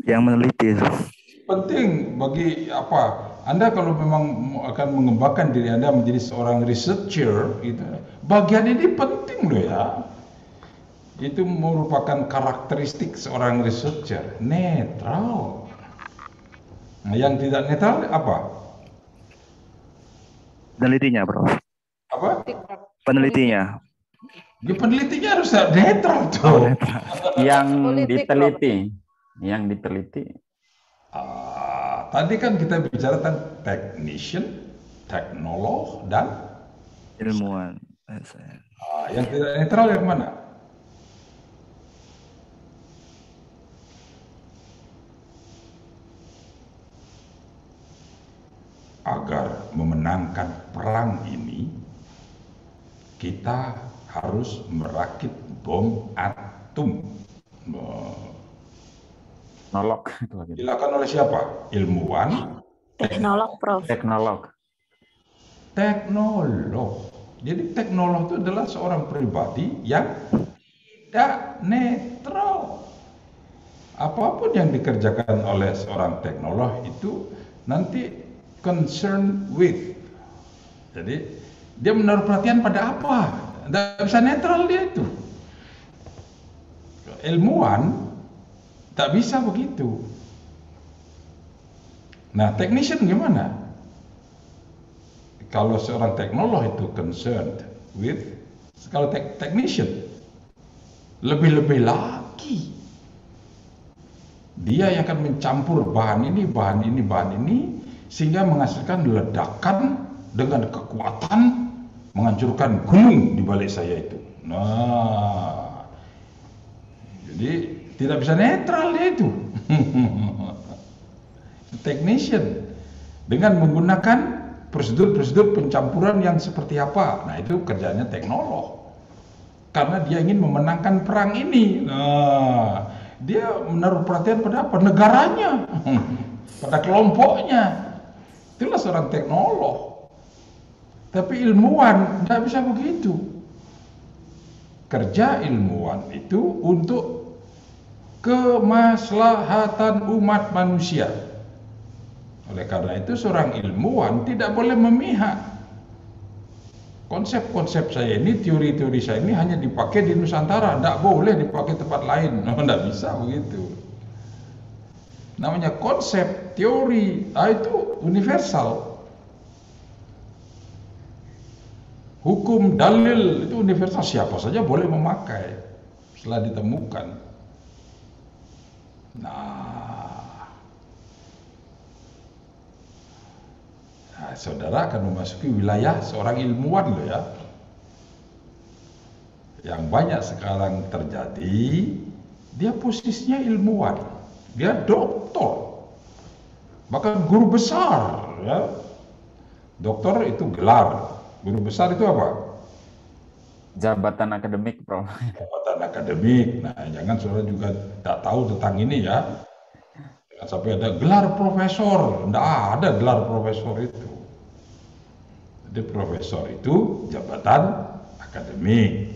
Yang meneliti. Penting bagi apa? Anda kalau memang akan mengembangkan diri Anda menjadi seorang researcher, gitu, bagian ini penting loh ya. Itu merupakan karakteristik seorang researcher, netral. Nah, yang tidak netral apa? Penelitinya, Bro. Apa? Penelitinya. Ya, penelitinya harus netral tuh. Yang Politik, diteliti. Yang diteliti. Tadi kan kita bicara tentang technician, teknolog, dan Ilmuwan. yang tidak netral yang mana? Agar memenangkan perang ini, kita harus merakit bom atom. Teknolog. Dilakukan oleh siapa? Ilmuwan? Teknolog, Prof. Teknolog. Jadi teknolog itu adalah seorang pribadi yang tidak netral. Apapun yang dikerjakan oleh seorang teknolog itu nanti concern with. Jadi dia menaruh perhatian pada apa? Tidak bisa netral dia itu. Ilmuwan tak bisa begitu. Nah, technician gimana? kalau seorang teknolog itu concerned with, kalau technician lebih-lebih lagi, dia yang akan mencampur bahan ini, bahan ini, bahan ini, sehingga menghasilkan ledakan dengan kekuatan menghancurkan gunung di balik saya itu. Nah, jadi tidak bisa netral dia itu. Technician dengan menggunakan prosedur-prosedur pencampuran yang seperti apa. Nah, itu kerjanya teknolog. Karena dia ingin memenangkan perang ini. Nah, dia menaruh perhatian pada apa? Negaranya, pada kelompoknya. Itulah seorang teknolog. Tapi ilmuwan tidak bisa begitu. Kerja ilmuwan itu untuk kemaslahatan umat manusia. Oleh karena itu seorang ilmuwan tidak boleh memihak. Konsep-konsep saya ini, teori-teori saya ini hanya dipakai di Nusantara, tidak boleh dipakai tempat lain. Tidak bisa begitu. Namanya konsep, teori, itu universal. Hukum, dalil itu universal, siapa saja boleh memakai setelah ditemukan. Nah, saudara akan memasuki wilayah seorang ilmuwan loh ya. Yang banyak sekarang terjadi, dia posisinya ilmuwan, dia doktor, bahkan guru besar ya. Doktor itu gelar, guru besar itu apa? Jabatan akademik, Prof. Jabatan akademik. Nah, jangan saudara juga tidak tahu tentang ini ya. Jangan sampai ada gelar profesor. Tidak ada gelar profesor itu. Jadi profesor itu jabatan akademik.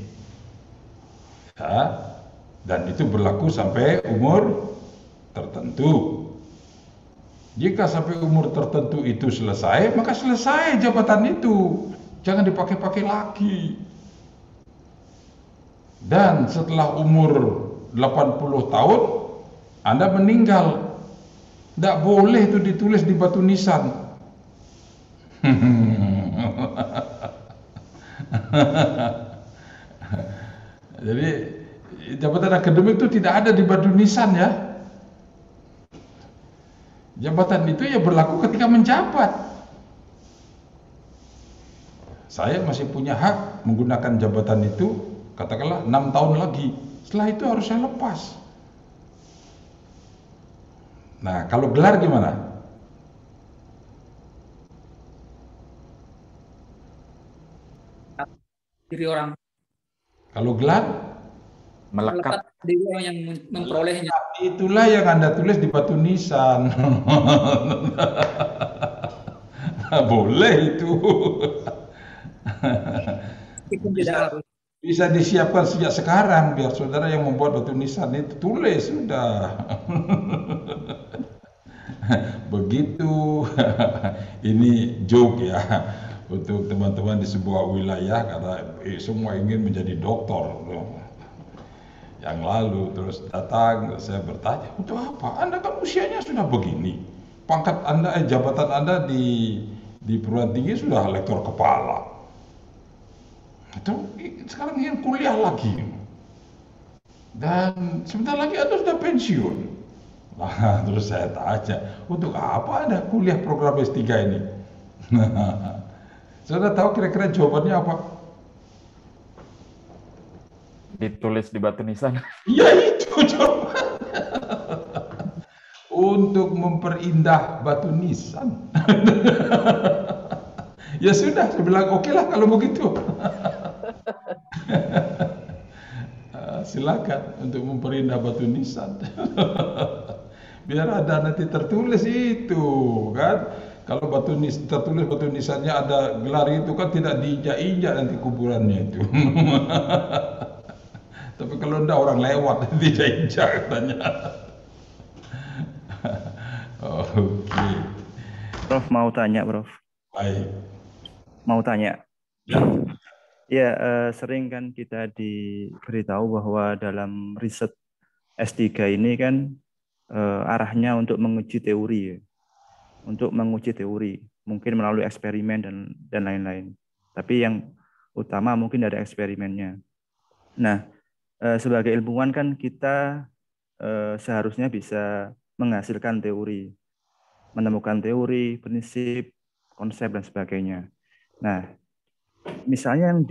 Ya, dan itu berlaku sampai umur tertentu. Jika sampai umur tertentu itu selesai, maka selesai jabatan itu. Jangan dipakai-pakai lagi. Dan setelah umur 80 tahun, Anda meninggal. Tidak boleh itu ditulis di batu nisan. Jadi jabatan akademik itu tidak ada di batu nisan ya. Jabatan itu ya berlaku ketika menjabat. Saya masih punya hak menggunakan jabatan itu, katakanlah 6 tahun lagi. Setelah itu harus saya lepas. Nah, kalau gelar gimana? Diri orang. Kalau gelar? Melekat. Diri orang yang memperolehnya. Itulah yang Anda tulis di batu nisan. Boleh itu. Bisa disiapkan sejak sekarang biar saudara yang membuat batu nisan itu tulis sudah. Begitu. Ini joke ya untuk teman-teman di sebuah wilayah karena semua ingin menjadi doktor. Yang lalu terus datang, saya bertanya, untuk apa? Anda kan usianya sudah begini, pangkat Anda, jabatan Anda di perguruan tinggi sudah lektor kepala. Itu sekarang ingin kuliah lagi, dan sebentar lagi Anda sudah pensiun. Nah, terus saya tanya, untuk apa Anda kuliah program S3 ini? Saudara tahu kira-kira jawabannya apa? Ditulis di batu nisan. Ya itu jawabannya. Untuk memperindah batu nisan. Ya sudah, saya bilang oke lah kalau begitu. Silakan untuk memperindah batu nisan. Biar ada nanti tertulis itu kan. Kalau tertulis batu nisannya ada gelar itu kan tidak diinjak-injak nanti kuburannya itu. Tapi kalau enggak orang lewat tidak injak katanya. Oke. Prof mau tanya, Prof. Baik. Mau tanya. Ya. Ya, sering kan kita diberitahu bahwa dalam riset S3 ini kan arahnya untuk menguji teori, ya. Untuk menguji teori. mungkin melalui eksperimen dan lain-lain. Tapi yang utama mungkin dari eksperimennya. Nah, sebagai ilmuwan kan kita seharusnya bisa menghasilkan teori, menemukan teori, prinsip, konsep dan sebagainya. Nah, misalnya yang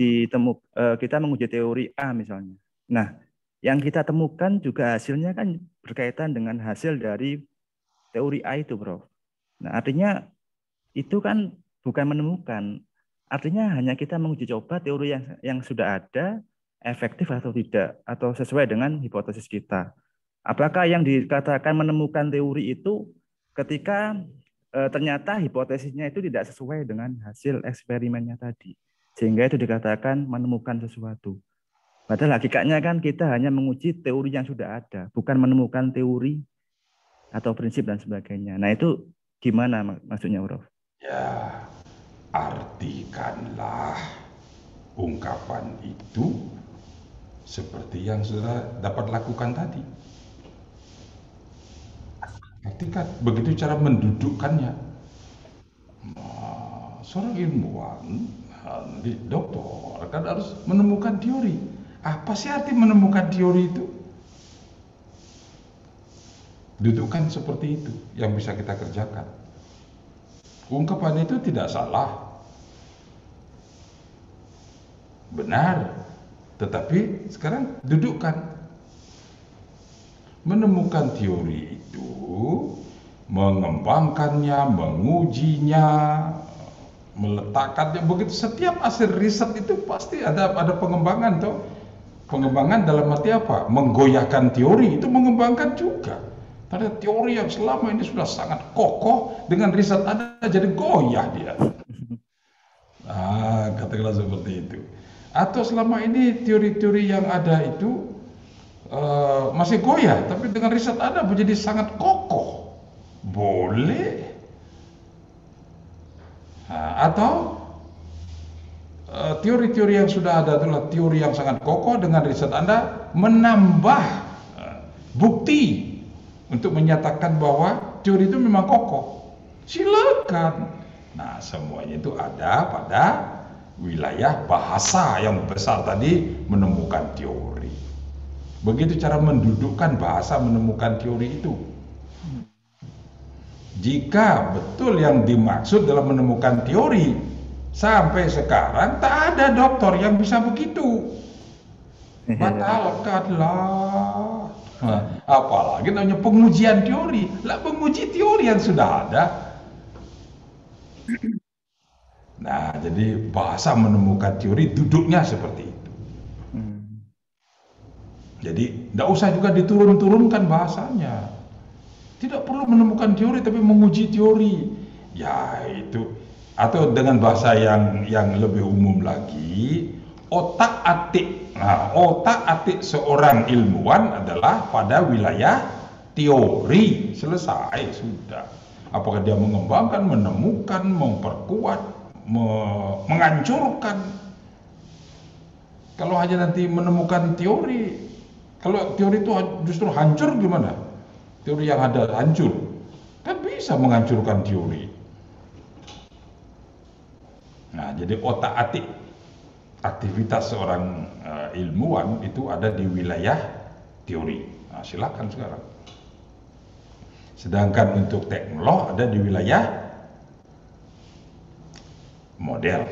kita menguji teori A misalnya. Nah, yang kita temukan juga hasilnya kan berkaitan dengan hasil dari teori A itu, Bro. Nah, artinya itu kan bukan menemukan. Artinya hanya kita menguji coba teori yang sudah ada, efektif atau tidak, atau sesuai dengan hipotesis kita. Apakah yang dikatakan menemukan teori itu ketika ternyata hipotesisnya itu tidak sesuai dengan hasil eksperimennya tadi. Sehingga itu dikatakan menemukan sesuatu. Padahal hakikatnya kan kita hanya menguji teori yang sudah ada, bukan menemukan teori atau prinsip dan sebagainya. Nah itu gimana maksudnya, Prof? Ya, artikanlah ungkapan itu seperti yang sudah dapat lakukan tadi. Artikan, begitu cara mendudukkannya. Nah, seorang ilmuwan, doktor kan harus menemukan teori. Apa sih arti menemukan teori itu? Dudukkan seperti itu yang bisa kita kerjakan. Ungkapan itu tidak salah, benar, tetapi sekarang dudukkan. Menemukan teori itu, mengembangkannya, mengujinya, meletakkannya, begitu setiap hasil riset itu pasti ada pengembangan toh. Pengembangan dalam arti apa? Menggoyahkan teori itu mengembangkan juga. Pada teori yang selama ini sudah sangat kokoh, dengan riset ada jadi goyah dia. Nah, katakanlah seperti itu. Atau selama ini teori-teori yang ada itu masih goyah, tapi dengan riset ada menjadi sangat kokoh. Boleh. Nah, atau teori-teori yang sudah ada adalah teori yang sangat kokoh, dengan riset Anda menambah bukti untuk menyatakan bahwa teori itu memang kokoh. Silakan. Nah, semuanya itu ada pada wilayah bahasa yang besar tadi, menemukan teori. Begitu cara mendudukkan bahasa menemukan teori itu. Jika betul yang dimaksud dalam menemukan teori, sampai sekarang tak ada dokter yang bisa begitu. Batalkanlah. Nah, apalagi namanya pengujian teori. Lah, penguji teori yang sudah ada. Nah, jadi bahasa menemukan teori duduknya seperti itu. Jadi tidak usah juga diturun-turunkan bahasanya. Tidak perlu menemukan teori tapi menguji teori. Ya itu. Atau dengan bahasa yang lebih umum lagi, otak-atik. Nah, otak-atik seorang ilmuwan adalah pada wilayah teori. Selesai, sudah. Apakah dia mengembangkan, menemukan, memperkuat, menghancurkan. Kalau hanya nanti menemukan teori, kalau teori itu justru hancur gimana? Teori yang ada hancur, kan bisa menghancurkan teori. Nah, jadi otak-atik aktivitas seorang ilmuwan itu ada di wilayah teori. Nah, silakan sekarang. Sedangkan untuk teknolog ada di wilayah model.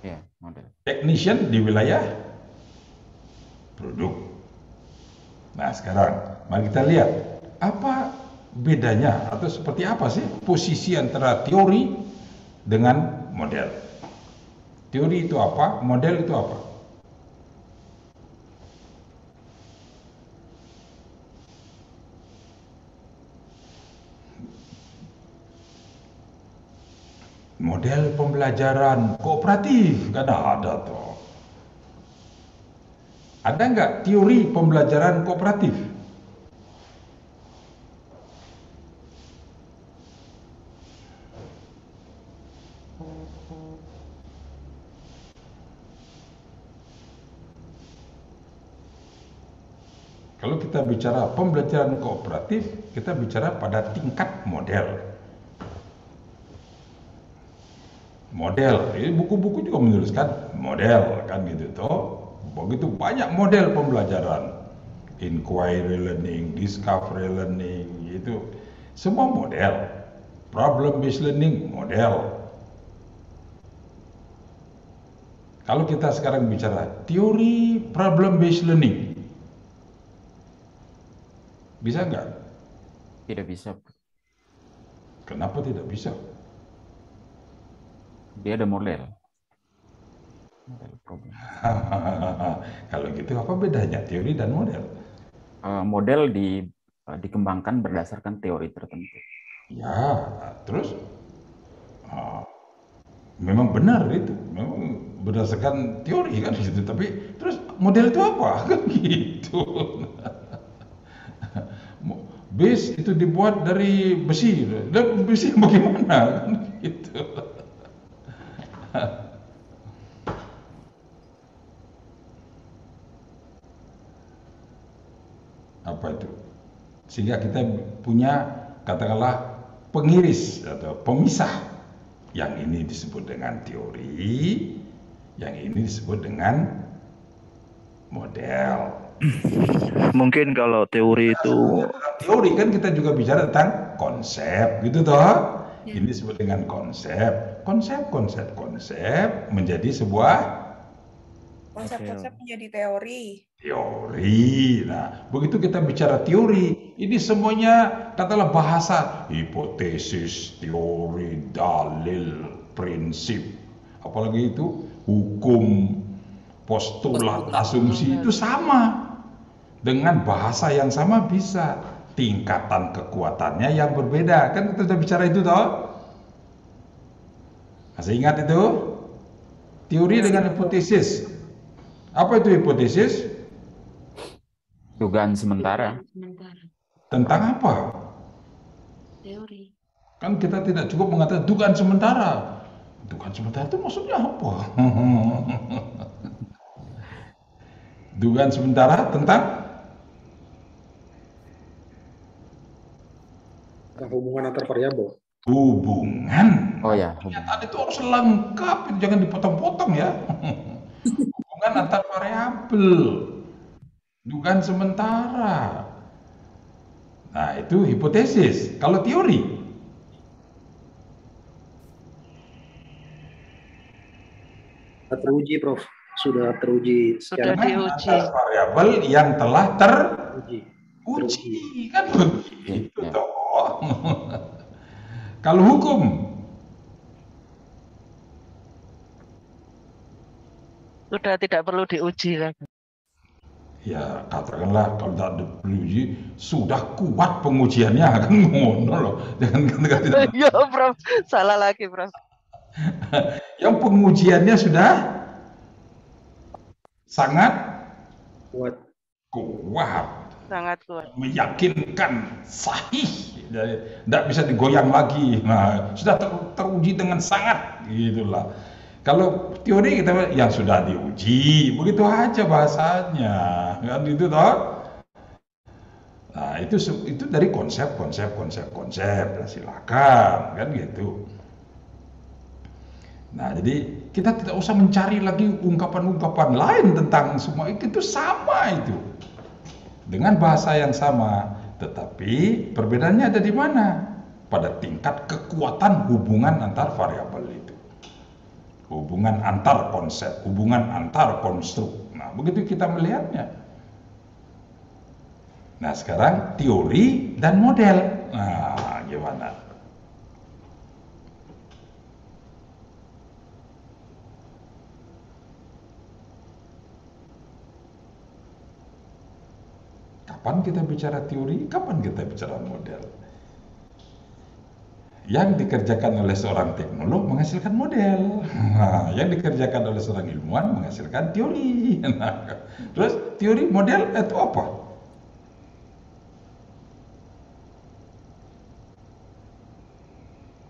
Ya, model. Technician di wilayah produk. Nah, sekarang mari kita lihat apa bedanya atau seperti apa sih posisi antara teori dengan model. Teori itu apa? Model itu apa? Model pembelajaran kooperatif kan ada toh. Ada nggak teori pembelajaran kooperatif? Kalau kita bicara pembelajaran kooperatif, kita bicara pada tingkat model. model. Buku-buku juga menuliskan model kan gitu toh. Begitu banyak model pembelajaran. Inquiry learning, discovery learning, itu semua model. Problem based learning model. Kalau kita sekarang bicara teori problem based learning, bisa nggak? Tidak bisa. Kenapa tidak bisa? Dia ada model. Model problem. Kalau gitu apa bedanya teori dan model? Model dikembangkan berdasarkan teori tertentu. Ya, terus memang benar itu, memang berdasarkan teori kan di situ. Tapi terus model itu apa? Kan gitu. Base itu dibuat dari besi, dan besi bagaimana? Kan gitu. Apa itu? Sehingga kita punya katakanlah pengiris atau pemisah. Yang ini disebut dengan teori, yang ini disebut dengan model. Mungkin kalau teori itu Teori kan kita juga bicara tentang konsep gitu toh. Ini disebut dengan konsep. Konsep menjadi sebuah konsep-konsep menjadi teori. Teori. Nah, begitu kita bicara teori, ini semuanya katakanlah bahasa hipotesis, teori, dalil, prinsip, apalagi itu hukum, postulat, asumsi itu sama. Dengan bahasa yang sama bisa, tingkatan kekuatannya yang berbeda. Kan kita sudah bicara itu toh? Masih ingat itu? Teori dengan hipotesis. Apa itu hipotesis? Dugaan sementara. Tentang apa? Teori. Kan kita tidak cukup mengatakan dugaan sementara. Dugaan sementara itu maksudnya apa? Dugaan sementara tentang hubungan antar variabel. Hubungan. Oh ya. Pernyataan itu harus lengkap, jangan dipotong-potong ya. Hubungan antar variabel. Dugaan sementara. Nah, itu hipotesis. Kalau teori, teruji, Prof. Sudah teruji. Sudah diuji. Variabel yang telah teruji. Kan begitu toh. Kalau hukum, sudah tidak perlu diuji lagi. ya katakanlah kalau tidak diuji sudah kuat pengujiannya kan ngono loh. Jangan katakan tidak. Ya, Prof. Salah lagi, Prof. Yang pengujiannya sudah sangat kuat. Sangat kuat. Meyakinkan, sahih, tidak bisa digoyang lagi. Nah, sudah teruji dengan sangat, gitulah. Kalau teori kita yang sudah diuji, begitu aja bahasanya, kan itu toh. Nah, itu dari konsep. Nah, silakan, kan gitu. Nah, jadi kita tidak usah mencari lagi ungkapan-ungkapan lain tentang semua itu sama itu. Dengan bahasa yang sama, tetapi perbedaannya ada di mana? Pada tingkat kekuatan hubungan antar variabel itu. Hubungan antar konsep, hubungan antar konstruk. Nah, begitu kita melihatnya. Nah, sekarang teori dan model. Nah, gimana? Kapan kita bicara teori, kapan kita bicara model? Yang dikerjakan oleh seorang teknolog menghasilkan model. Nah, yang dikerjakan oleh seorang ilmuwan menghasilkan teori. Nah, terus teori model itu apa?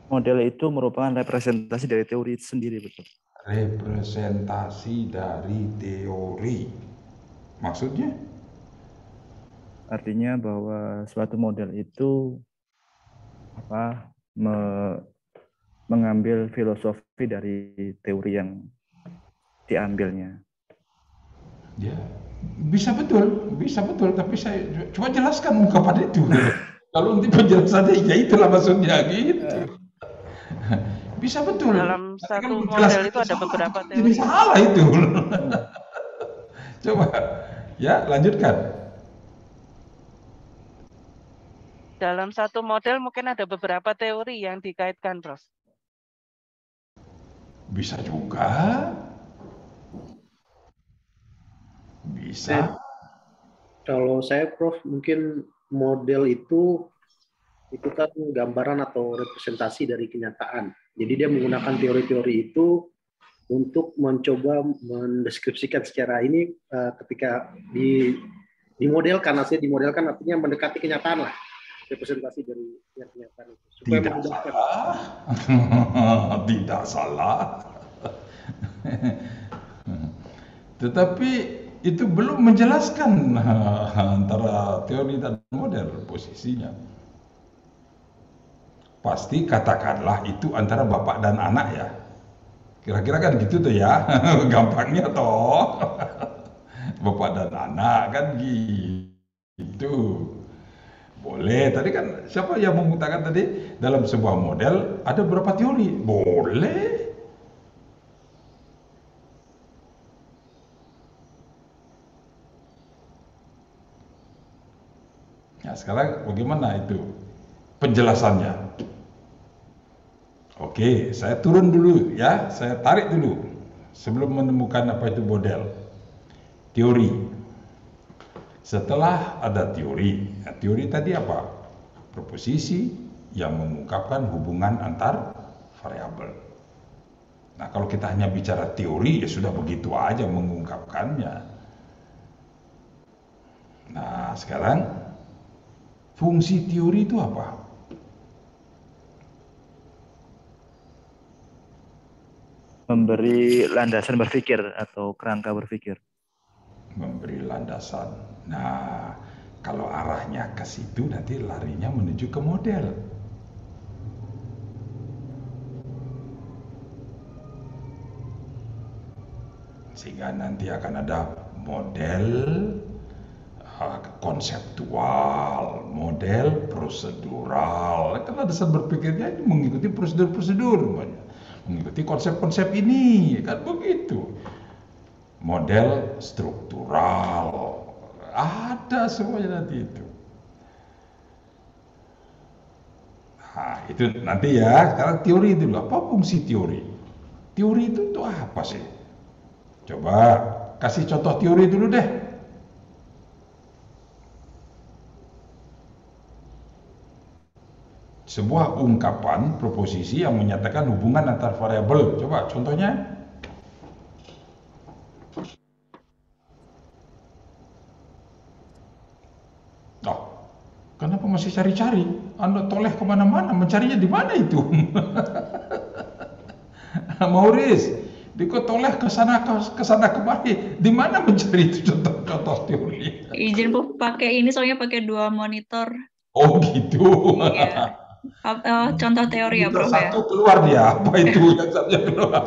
Model itu merupakan representasi dari teori itu sendiri, betul. Representasi dari teori. Maksudnya? Artinya bahwa suatu model itu mengambil filosofi dari teori yang diambilnya. Ya, bisa betul, tapi saya coba jelaskan ungkapan itu. Kalau nanti penjelasannya ya itulah maksudnya gitu. Bisa betul. Dalam Tapi satu kalau model itu ada salah, beberapa jadi teori. salah itu. Coba, ya lanjutkan. Dalam satu model mungkin ada beberapa teori yang dikaitkan, Prof. Bisa juga. Bisa. Kalau saya, Prof, mungkin model itu kan gambaran atau representasi dari kenyataan. Jadi dia menggunakan teori-teori itu untuk mencoba mendeskripsikan secara ini ketika dimodelkan, artinya mendekati kenyataan lah, representasi dari yang kenyataan itu. Supaya Tidak memudahkan. salah. Tidak salah. Tetapi itu belum menjelaskan antara teori dan model posisinya. Pasti katakanlah itu antara bapak dan anak ya. Kira-kira kan gitu tuh ya. Gampangnya toh. Bapak dan anak kan gitu. Boleh. Tadi kan siapa yang mengutarakan tadi dalam sebuah model ada berapa teori? Boleh. Nah, sekarang bagaimana itu penjelasannya? Oke, saya turun dulu ya, saya tarik dulu sebelum menemukan apa itu model. Teori. Setelah ada teori, nah, teori tadi apa? Proposisi yang mengungkapkan hubungan antar variabel. Nah, kalau kita hanya bicara teori ya sudah begitu aja mengungkapkannya. Nah, sekarang fungsi teori itu apa? Memberi landasan berpikir atau kerangka berpikir. Memberi landasan. Nah, kalau arahnya ke situ nanti larinya menuju ke model. Sehingga nanti akan ada model konseptual, model prosedural. Karena dasar berpikirnya mengikuti prosedur-prosedur, mengikuti konsep-konsep ini, kan begitu. Model struktural, ada semuanya nanti itu. Nah, itu nanti ya. Sekarang teori itu dulu. Apa fungsi teori? Teori itu apa sih? Coba kasih contoh teori dulu deh. Sebuah ungkapan proposisi yang menyatakan hubungan antar variabel. Coba contohnya. Oh, kenapa masih cari-cari? Anda toleh kemana-mana, mencarinya di mana itu? Mauris, Diko toleh ke sana kemari. Di mana mencari itu contoh-contoh teori? Izin Bu, pakai ini soalnya pakai 2 monitor. Oh gitu. Iya. Contoh teori ya, Prof ya. Satu keluar dia, apa itu yang satunya keluar?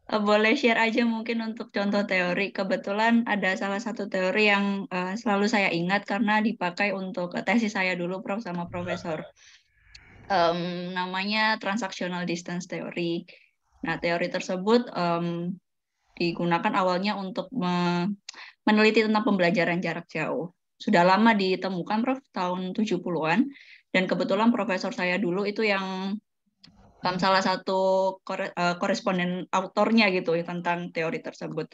Boleh share aja mungkin untuk contoh teori. Kebetulan ada salah satu teori yang selalu saya ingat karena dipakai untuk tesis saya dulu, Prof, sama Profesor. Namanya transactional distance theory. Nah, teori tersebut digunakan awalnya untuk meneliti tentang pembelajaran jarak jauh. Sudah lama ditemukan, Prof, tahun 70-an. Dan kebetulan profesor saya dulu itu yang salah satu koresponden autornya gitu tentang teori tersebut.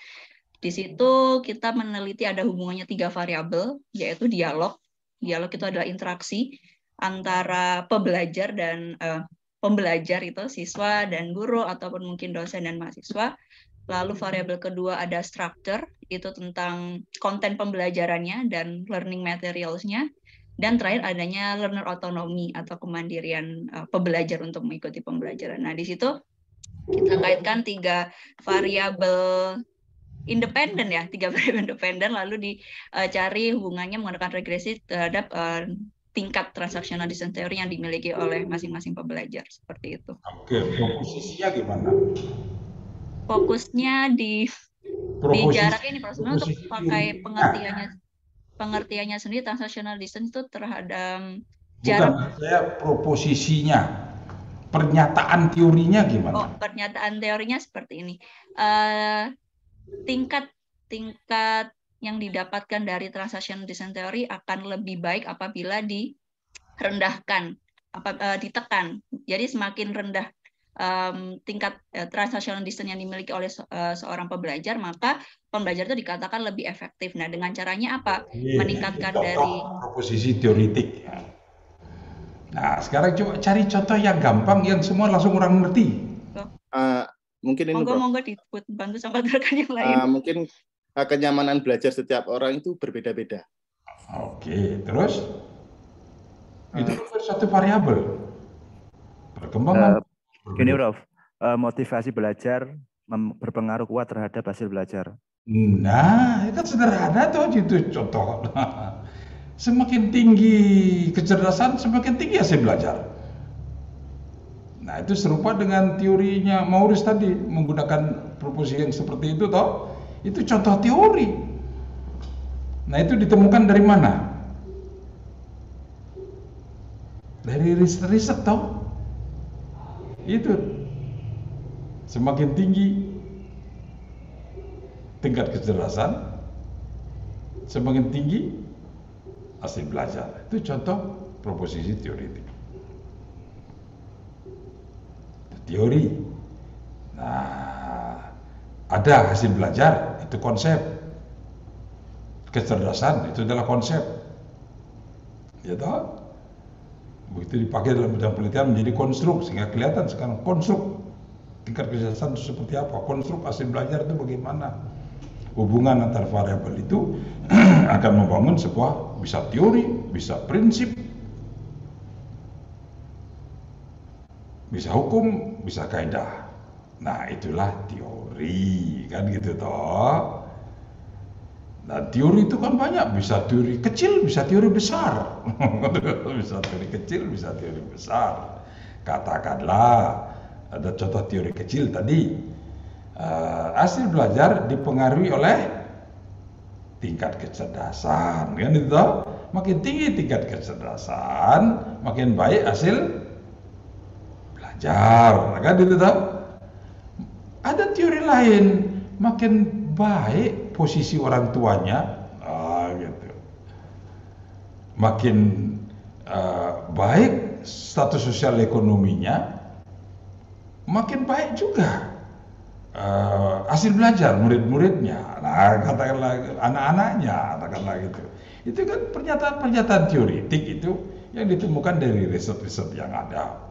Di situ kita meneliti ada hubungannya 3 variabel, yaitu dialog. Dialog itu adalah interaksi antara pembelajar dan pembelajar itu siswa dan guru ataupun mungkin dosen dan mahasiswa. Lalu variabel kedua ada structure, itu tentang konten pembelajarannya dan learning materials-nya. Dan terakhir adanya learner autonomy atau kemandirian pembelajar untuk mengikuti pembelajaran. Nah, di situ kita kaitkan 3 variabel independen ya, 3 variabel independen, lalu dicari hubungannya menggunakan regresi terhadap tingkat transactional distance theory yang dimiliki oleh masing-masing pembelajar seperti itu. Oke, proposisinya gimana? Fokusnya di jarak ini, Prof. Sebenarnya untuk pakai pengertiannya sendiri transactional distance itu terhadap jarak. Bukan, saya proposisinya, pernyataan teorinya gimana? Oh, pernyataan teorinya seperti ini. Tingkat yang didapatkan dari transactional distance theory akan lebih baik apabila direndahkan, ditekan. Jadi semakin rendah tingkat transactional distance yang dimiliki oleh seorang pembelajar, maka pembelajar itu dikatakan lebih efektif. Nah, dengan caranya apa? Meningkatkan dari proposisi teoritik. Nah, sekarang coba cari contoh yang gampang, yang semua langsung orang ngerti. Mungkin ini monggo dibantu sama rekan yang lain. Mungkin kenyamanan belajar setiap orang itu berbeda-beda. Oke, terus itu satu variabel perkembangan. Gini, Prof, motivasi belajar berpengaruh kuat terhadap hasil belajar. Nah, itu kan sederhana tuh gitu contoh. Semakin tinggi kecerdasan, semakin tinggi hasil belajar. Nah, itu serupa dengan teorinya Maurice tadi, menggunakan proposisi yang seperti itu toh. Itu contoh teori. Nah, itu ditemukan dari mana? Dari riset toh. Itu semakin tinggi tingkat kecerdasan, semakin tinggi hasil belajar. Itu contoh proposisi teoritik. Teori. Nah, ada hasil belajar, itu konsep. Kecerdasan itu adalah konsep. Ya toh? Begitu dipakai dalam bidang penelitian menjadi konstruk, sehingga kelihatan sekarang konstruk tingkat kecerdasan itu seperti apa, konstruk hasil belajar itu bagaimana. Hubungan antar variabel itu akan membangun sebuah bisa teori, bisa prinsip, bisa hukum, bisa kaidah. Nah, itulah teori, kan gitu toh. Nah, teori itu kan banyak, bisa teori kecil, bisa teori besar. Bisa teori kecil, bisa teori besar. Katakanlah, ada contoh teori kecil tadi. Hasil belajar dipengaruhi oleh tingkat kecerdasan, kan itu toh. Makin tinggi tingkat kecerdasan, makin baik hasil belajar, kan itu toh. Ada teori lain, makin baik posisi orang tuanya, gitu. Makin baik status sosial ekonominya, makin baik juga hasil belajar murid-muridnya. Nah, katakanlah anak-anaknya, katakanlah gitu. Itu kan pernyataan-pernyataan teoritik itu yang ditemukan dari riset-riset yang ada.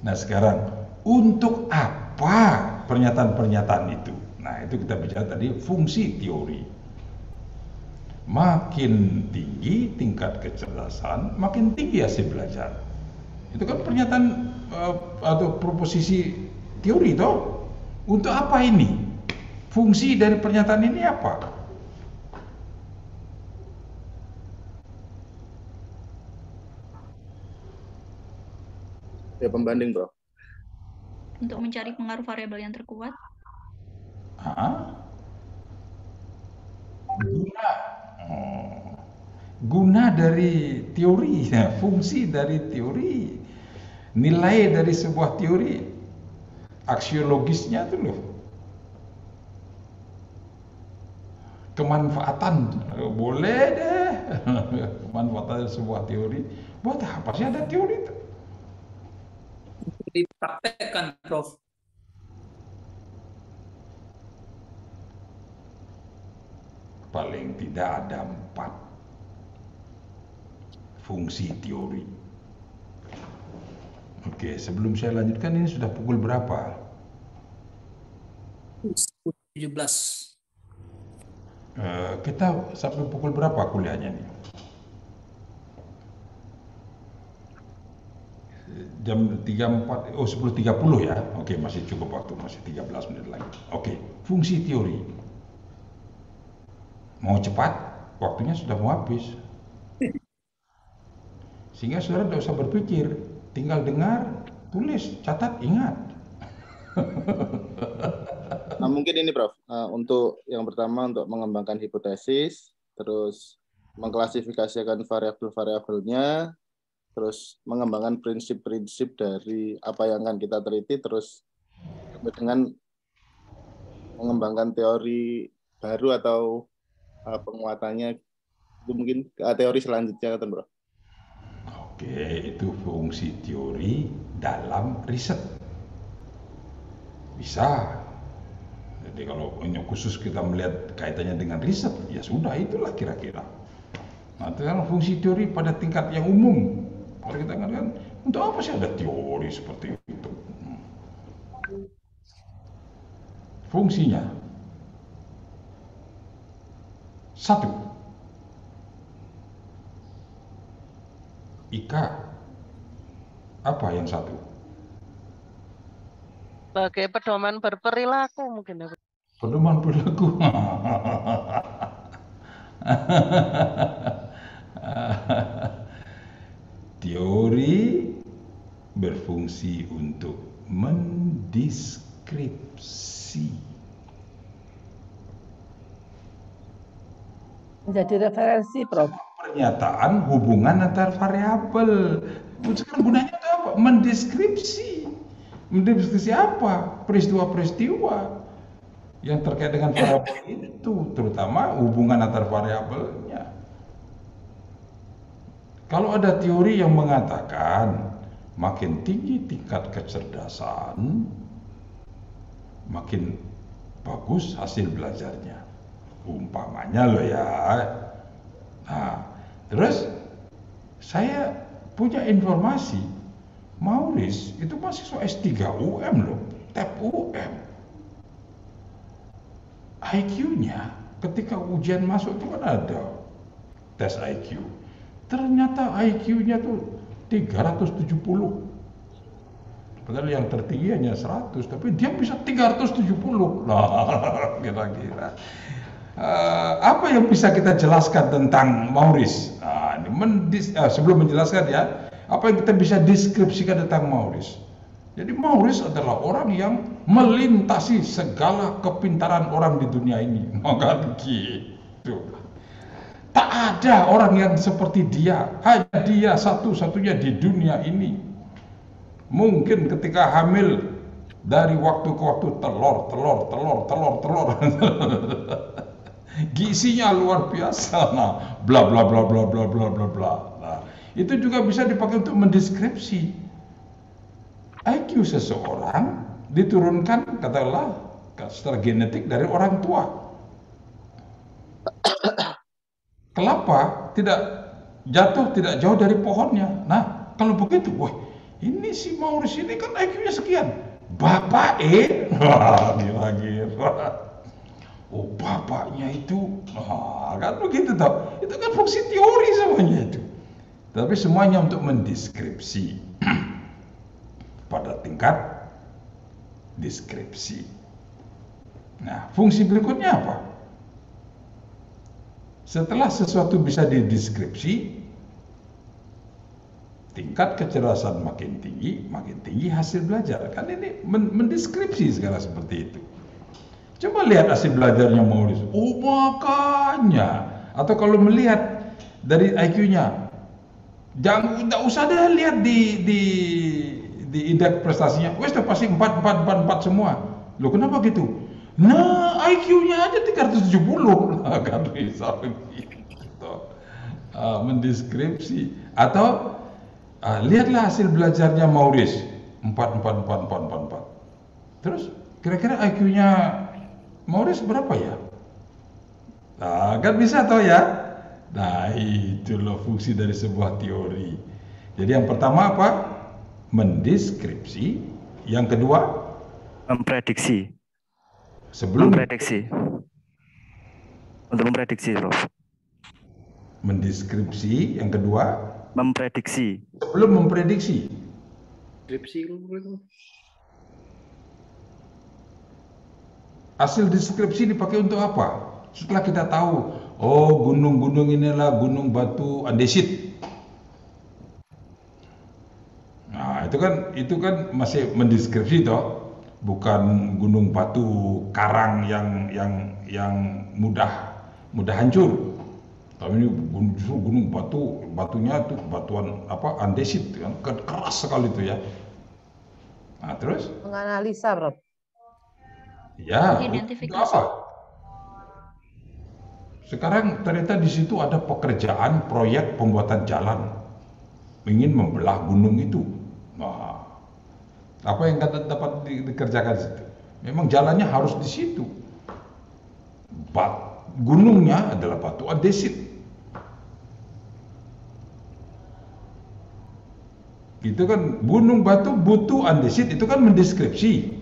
Nah, sekarang untuk apa pernyataan-pernyataan itu? Nah, itu kita bicara tadi fungsi teori. Makin tinggi tingkat kecerdasan, makin tinggi hasil belajar. Itu kan pernyataan atau proposisi teori toh. Untuk apa ini? Fungsi dari pernyataan ini apa? Ya, pembanding, Bro. Untuk mencari pengaruh variabel yang terkuat. Guna dari teori, fungsi dari teori, nilai dari sebuah teori, aksiologisnya itu loh. Kemanfaatan, boleh deh, kemanfaatan sebuah teori. Buat apa sih ada teori itu? Dipraktekkan, Prof. Paling tidak ada 4 fungsi teori. Oke, sebelum saya lanjutkan, ini sudah pukul berapa? 17. Kita sampai pukul berapa kuliahnya nih? Jam 34, 10.30 ya. Oke, masih cukup waktu, masih 13 menit lagi. Oke, fungsi teori. Mau cepat, waktunya sudah mau habis. Sehingga saudara tidak usah berpikir, tinggal dengar, tulis, catat, ingat. Nah, mungkin ini Prof, untuk yang pertama untuk mengembangkan hipotesis, terus mengklasifikasikan variabel-variabelnya, terus mengembangkan prinsip-prinsip dari apa yang akan kita teliti, terus dengan mengembangkan teori baru atau penguatannya, itu mungkin teori selanjutnya kan Bro? Oke, itu fungsi teori dalam riset. Bisa. Jadi kalau khusus kita melihat kaitannya dengan riset, ya sudah itulah kira-kira. Nah, sekarang fungsi teori pada tingkat yang umum. Kalau kita katakan, untuk apa sih ada teori seperti itu? Fungsinya. Satu. Ika. Apa yang satu? Sebagai pedoman berperilaku mungkin. Pedoman perilaku. Teori berfungsi untuk mendeskripsi. Menjadi referensi, Prof. Pernyataan hubungan antar variabel. Sekarang gunanya itu apa? Mendeskripsi. Mendeskripsi apa? Peristiwa-peristiwa yang terkait dengan variabel itu, terutama hubungan antar variabelnya. Kalau ada teori yang mengatakan makin tinggi tingkat kecerdasan, makin bagus hasil belajarnya. Umpamanya loh ya. Nah, terus saya punya informasi, Maurice itu mahasiswa S3 UM loh, TEP UM. IQ-nya ketika ujian masuk itu kan ada tes IQ. Ternyata IQ-nya tuh 370. Padahal yang tertinggi hanya 100, tapi dia bisa 370. Nah, kira-kira apa yang bisa kita jelaskan tentang Maurice? Nah, sebelum menjelaskan ya, apa yang kita bisa deskripsikan tentang Maurice? Jadi Maurice adalah orang yang melintasi segala kepintaran orang di dunia ini. Maka gitu. Tak ada orang yang seperti dia. Hanya dia satu-satunya di dunia ini. Mungkin ketika hamil dari waktu ke waktu telur. Gizinya luar biasa. Nah, bla bla bla bla bla bla bla bla. Nah, itu juga bisa dipakai untuk mendeskripsi IQ seseorang diturunkan katakanlah secara genetik dari orang tua. Kelapa tidak jatuh tidak jauh dari pohonnya. Nah, kalau begitu, wah, ini si Maurice ini kan IQ-nya sekian. Bapak gila-gila. Oh, bapaknya itu, kan begitu toh. Itu kan fungsi teori semuanya itu. Tapi semuanya untuk mendeskripsi pada tingkat deskripsi. Nah, fungsi berikutnya apa? Setelah sesuatu bisa dideskripsi, tingkat kecerdasan makin tinggi hasil belajar. Kan ini mendeskripsi segala seperti itu. Coba lihat hasil belajarnya Maurice. Oh, makanya. Atau kalau melihat dari IQ-nya, jangan usah deh lihat di indeks prestasinya. Wes udah pasti 4 semua. Loh, kenapa gitu? Nah, IQ-nya aja 370. Nah, kan bisa begitu. Mendeskripsi. Atau lihatlah hasil belajarnya Maurice. 4. Terus kira-kira IQ-nya Maurice berapa ya? Nah, kan bisa toh ya? Nah, itu loh fungsi dari sebuah teori. Jadi yang pertama apa? Mendeskripsi. Yang kedua? Memprediksi. Memprediksi. Untuk memprediksi, Prof. Mendeskripsi. Yang kedua? Memprediksi. Sebelum memprediksi. Hasil deskripsi dipakai untuk apa? Setelah kita tahu, oh gunung-gunung inilah gunung batu andesit. itu kan masih mendeskripsi toh, bukan gunung batu karang yang mudah hancur. Tapi ini gunung batunya itu batuan andesit kan, keras sekali itu ya. Nah, terus? Menganalisa, Prof. Ya, Identifikasi. apa? Sekarang ternyata di situ ada pekerjaan proyek pembuatan jalan, ingin membelah gunung itu. Nah, apa yang dapat dikerjakan di situ? Memang jalannya harus di situ. Gunungnya adalah batu andesit. Itu kan gunung batu andesit itu kan mendeskripsi.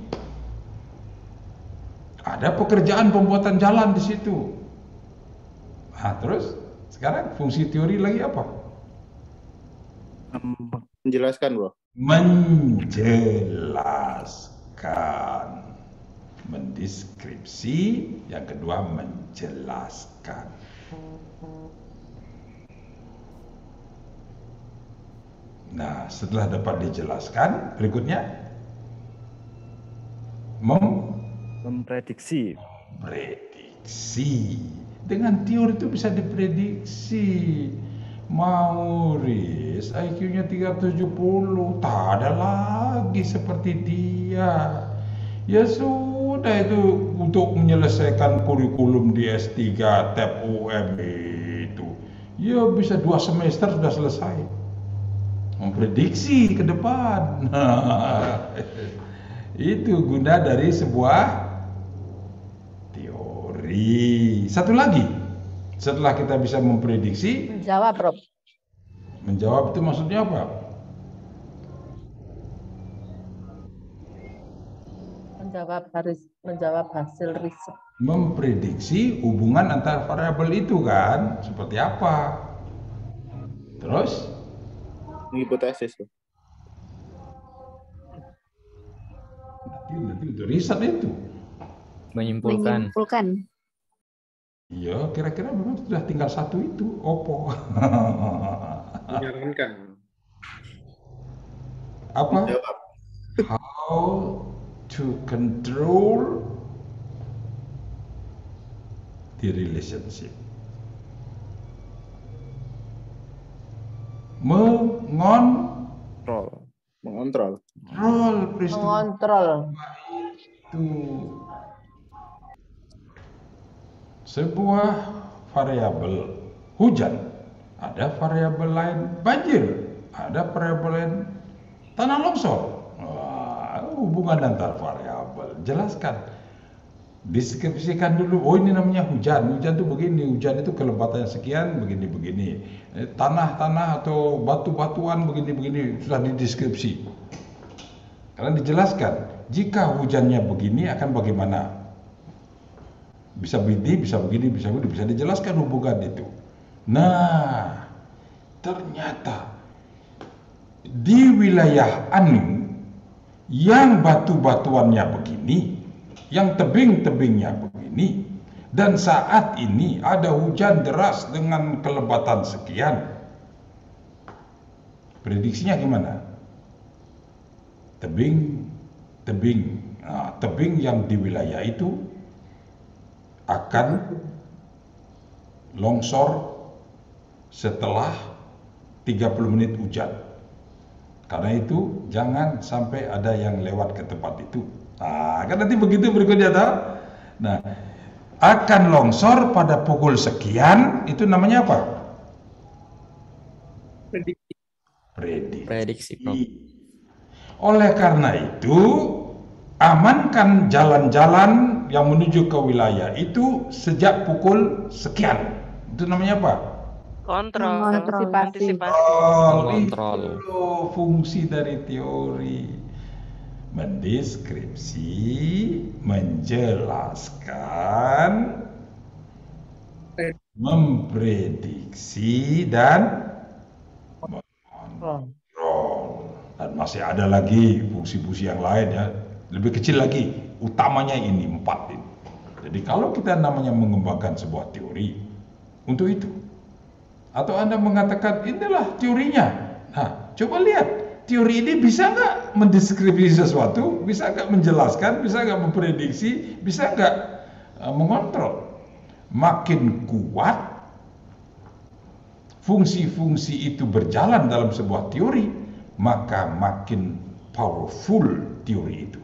Ada pekerjaan pembuatan jalan di situ. Nah, terus sekarang fungsi teori lagi apa? Menjelaskan, Bro. Menjelaskan. Mendeskripsi, yang kedua menjelaskan. Nah, setelah dapat dijelaskan, berikutnya memprediksi. Prediksi. Dengan teori itu bisa diprediksi. Maurice IQ-nya 370, tak ada lagi seperti dia. Ya sudah, itu untuk menyelesaikan kurikulum di S3 TEP UM itu. Ya bisa 2 semester sudah selesai. Memprediksi ke depan. Itu guna dari sebuah teori. Satu lagi, setelah kita bisa memprediksi, Menjawab, Prof. Menjawab itu maksudnya apa? Menjawab hasil riset. Memprediksi hubungan antar variabel itu kan seperti apa? Terus? Hipotesis. Nanti itu riset itu. Menyimpulkan. Iya, kira-kira memang sudah tinggal satu itu, opo. Menyarankan. Apa? How to control the relationship. Mengontrol. Mengontrol. Itu sebuah variabel hujan, ada variabel lain banjir, ada variabel lain tanah longsor. Hubungan antar variabel, jelaskan, deskripsikan dulu. Oh, ini namanya hujan. Hujan itu begini, hujan itu kelebatannya sekian, begini. Tanah atau batu-batuan begini, sudah dideskripsi. Karena dijelaskan, jika hujannya begini akan bagaimana? Bisa begini, bisa begini, bisa dijelaskan hubungan itu. Nah, ternyata di wilayah Anu yang batu-batuannya begini, yang tebing-tebingnya begini, dan saat ini ada hujan deras dengan kelebatan sekian. Prediksinya gimana? Tebing yang di wilayah itu akan longsor setelah 30 menit hujan. Karena itu jangan sampai ada yang lewat ke tempat itu. Nah, kan nanti begitu berikutnya tahu. Nah, akan longsor pada pukul sekian, itu namanya apa? Prediksi. Oleh karena itu, amankan jalan-jalan yang menuju ke wilayah itu sejak pukul sekian. Itu namanya apa? Antisipasi. Itu fungsi dari teori. Mendeskripsi, menjelaskan, memprediksi, dan mengontrol. Dan masih ada lagi fungsi-fungsi yang lain ya, lebih kecil lagi. Utamanya ini 4 ini. Jadi kalau kita namanya mengembangkan sebuah teori untuk itu, atau Anda mengatakan inilah teorinya. Nah, coba lihat teori ini bisa nggak mendeskripsi sesuatu, bisa nggak menjelaskan, bisa nggak memprediksi, bisa nggak mengontrol. Makin kuat fungsi-fungsi itu berjalan dalam sebuah teori, maka makin powerful teori itu.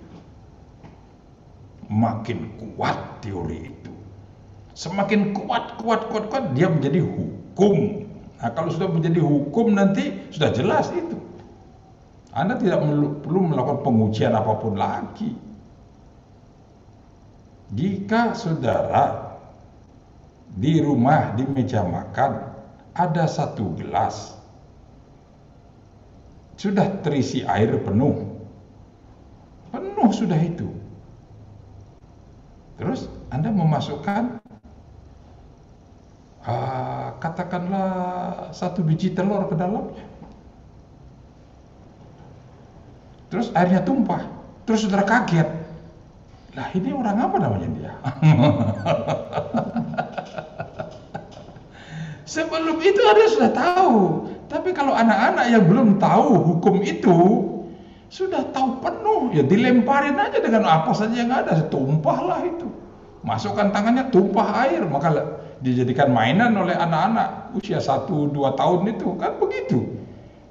Makin kuat teori itu. Semakin kuat, dia menjadi hukum. Nah, kalau sudah menjadi hukum nanti sudah jelas itu. Anda tidak perlu melakukan pengujian apapun lagi. Jika saudara di rumah, di meja makan, ada satu gelas, sudah terisi air penuh sudah itu. Terus Anda memasukkan katakanlah 1 biji telur ke dalamnya. Terus airnya tumpah. Terus saudara kaget. Lah ini orang apa namanya dia? Sebelum itu Anda sudah tahu. Tapi kalau anak-anak yang belum tahu hukum itu, sudah tahu penuh, ya dilemparin aja dengan apa saja yang ada. Tumpahlah itu. Masukkan tangannya, tumpah air. Maka dijadikan mainan oleh anak-anak usia 1-2 tahun itu. Kan begitu.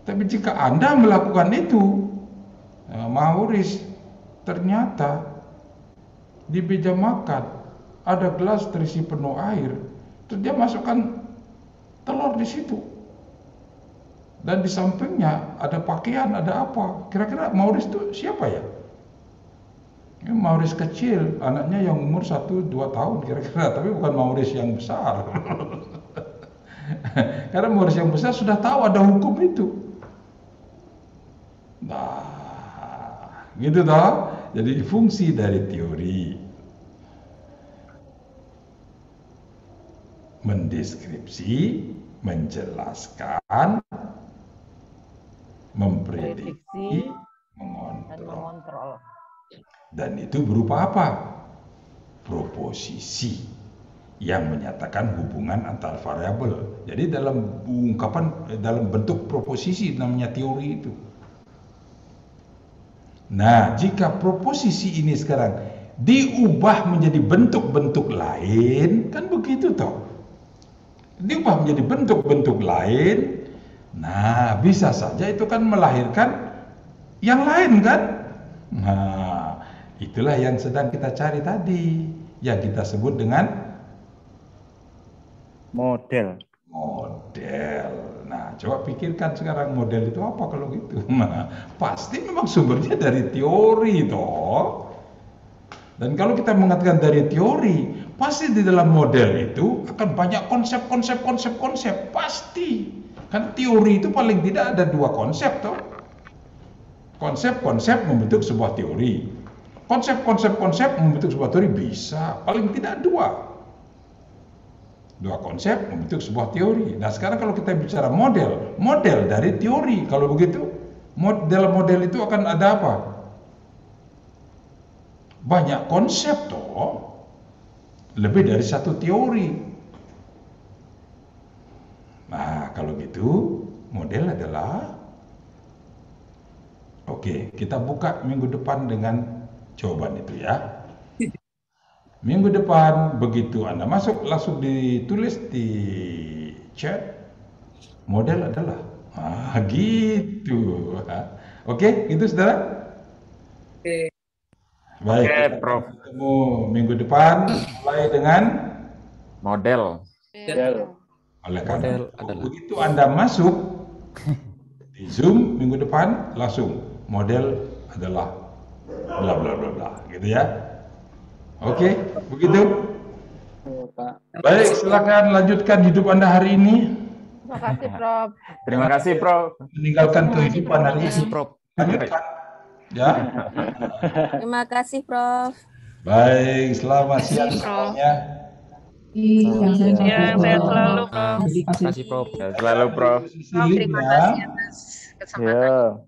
Tapi jika Anda melakukan itu, Maurice, ternyata di meja makan ada gelas terisi penuh air, terus dia masukkan telur di situ, dan di sampingnya ada pakaian, ada apa? Kira-kira Maurice itu siapa ya? Maurice kecil, anaknya yang umur 1-2 tahun kira-kira, tapi bukan Maurice yang besar. Karena Maurice yang besar sudah tahu ada hukum itu. Nah, gitu toh. Jadi fungsi dari teori mendeskripsi, menjelaskan, memprediksi, mengontrol. Dan itu berupa apa? Proposisi yang menyatakan hubungan antar variabel. Jadi dalam ungkapan, dalam bentuk proposisi namanya teori itu. Nah, jika proposisi ini sekarang diubah menjadi bentuk-bentuk lain, kan begitu toh? Diubah menjadi bentuk-bentuk lain, nah bisa saja itu kan melahirkan yang lain kan? Nah, itulah yang sedang kita cari tadi, yang kita sebut dengan model. Nah, coba pikirkan sekarang model itu apa kalau gitu. Nah, pasti memang sumbernya dari teori toh. Dan kalau kita mengatakan dari teori, pasti di dalam model itu akan banyak konsep, pasti. Kan teori itu paling tidak ada 2 konsep toh. Konsep-konsep membentuk sebuah teori. Konsep membentuk sebuah teori bisa, paling tidak 2 konsep membentuk sebuah teori. Nah, sekarang kalau kita bicara model dari teori, kalau begitu dalam model itu akan ada apa? Banyak konsep toh, lebih dari 1 teori. Nah, kalau gitu model adalah, oke, kita buka minggu depan dengan jawaban itu ya. Minggu depan begitu Anda masuk langsung ditulis di chat, model adalah gitu. Oke, gitu saudara. Oke. Baik, Oke, Prof. Ketemu minggu depan mulai dengan model. Oleh karena begitu Anda masuk di Zoom minggu depan, langsung model adalah bla bla bla bla, gitu ya. Oke, begitu. Baik, silakan lanjutkan hidup Anda hari ini. Terima kasih, Prof. Terima kasih, Prof. Meninggalkan kehidupan hari ini. Prof. Lanjutkan. Ya. Terima kasih, Prof. Baik, selamat siang semuanya. Ya, sehat selalu, Prof. Terima kasih, Prof. Selalu, Prof. Terima kasih atas kesempatan.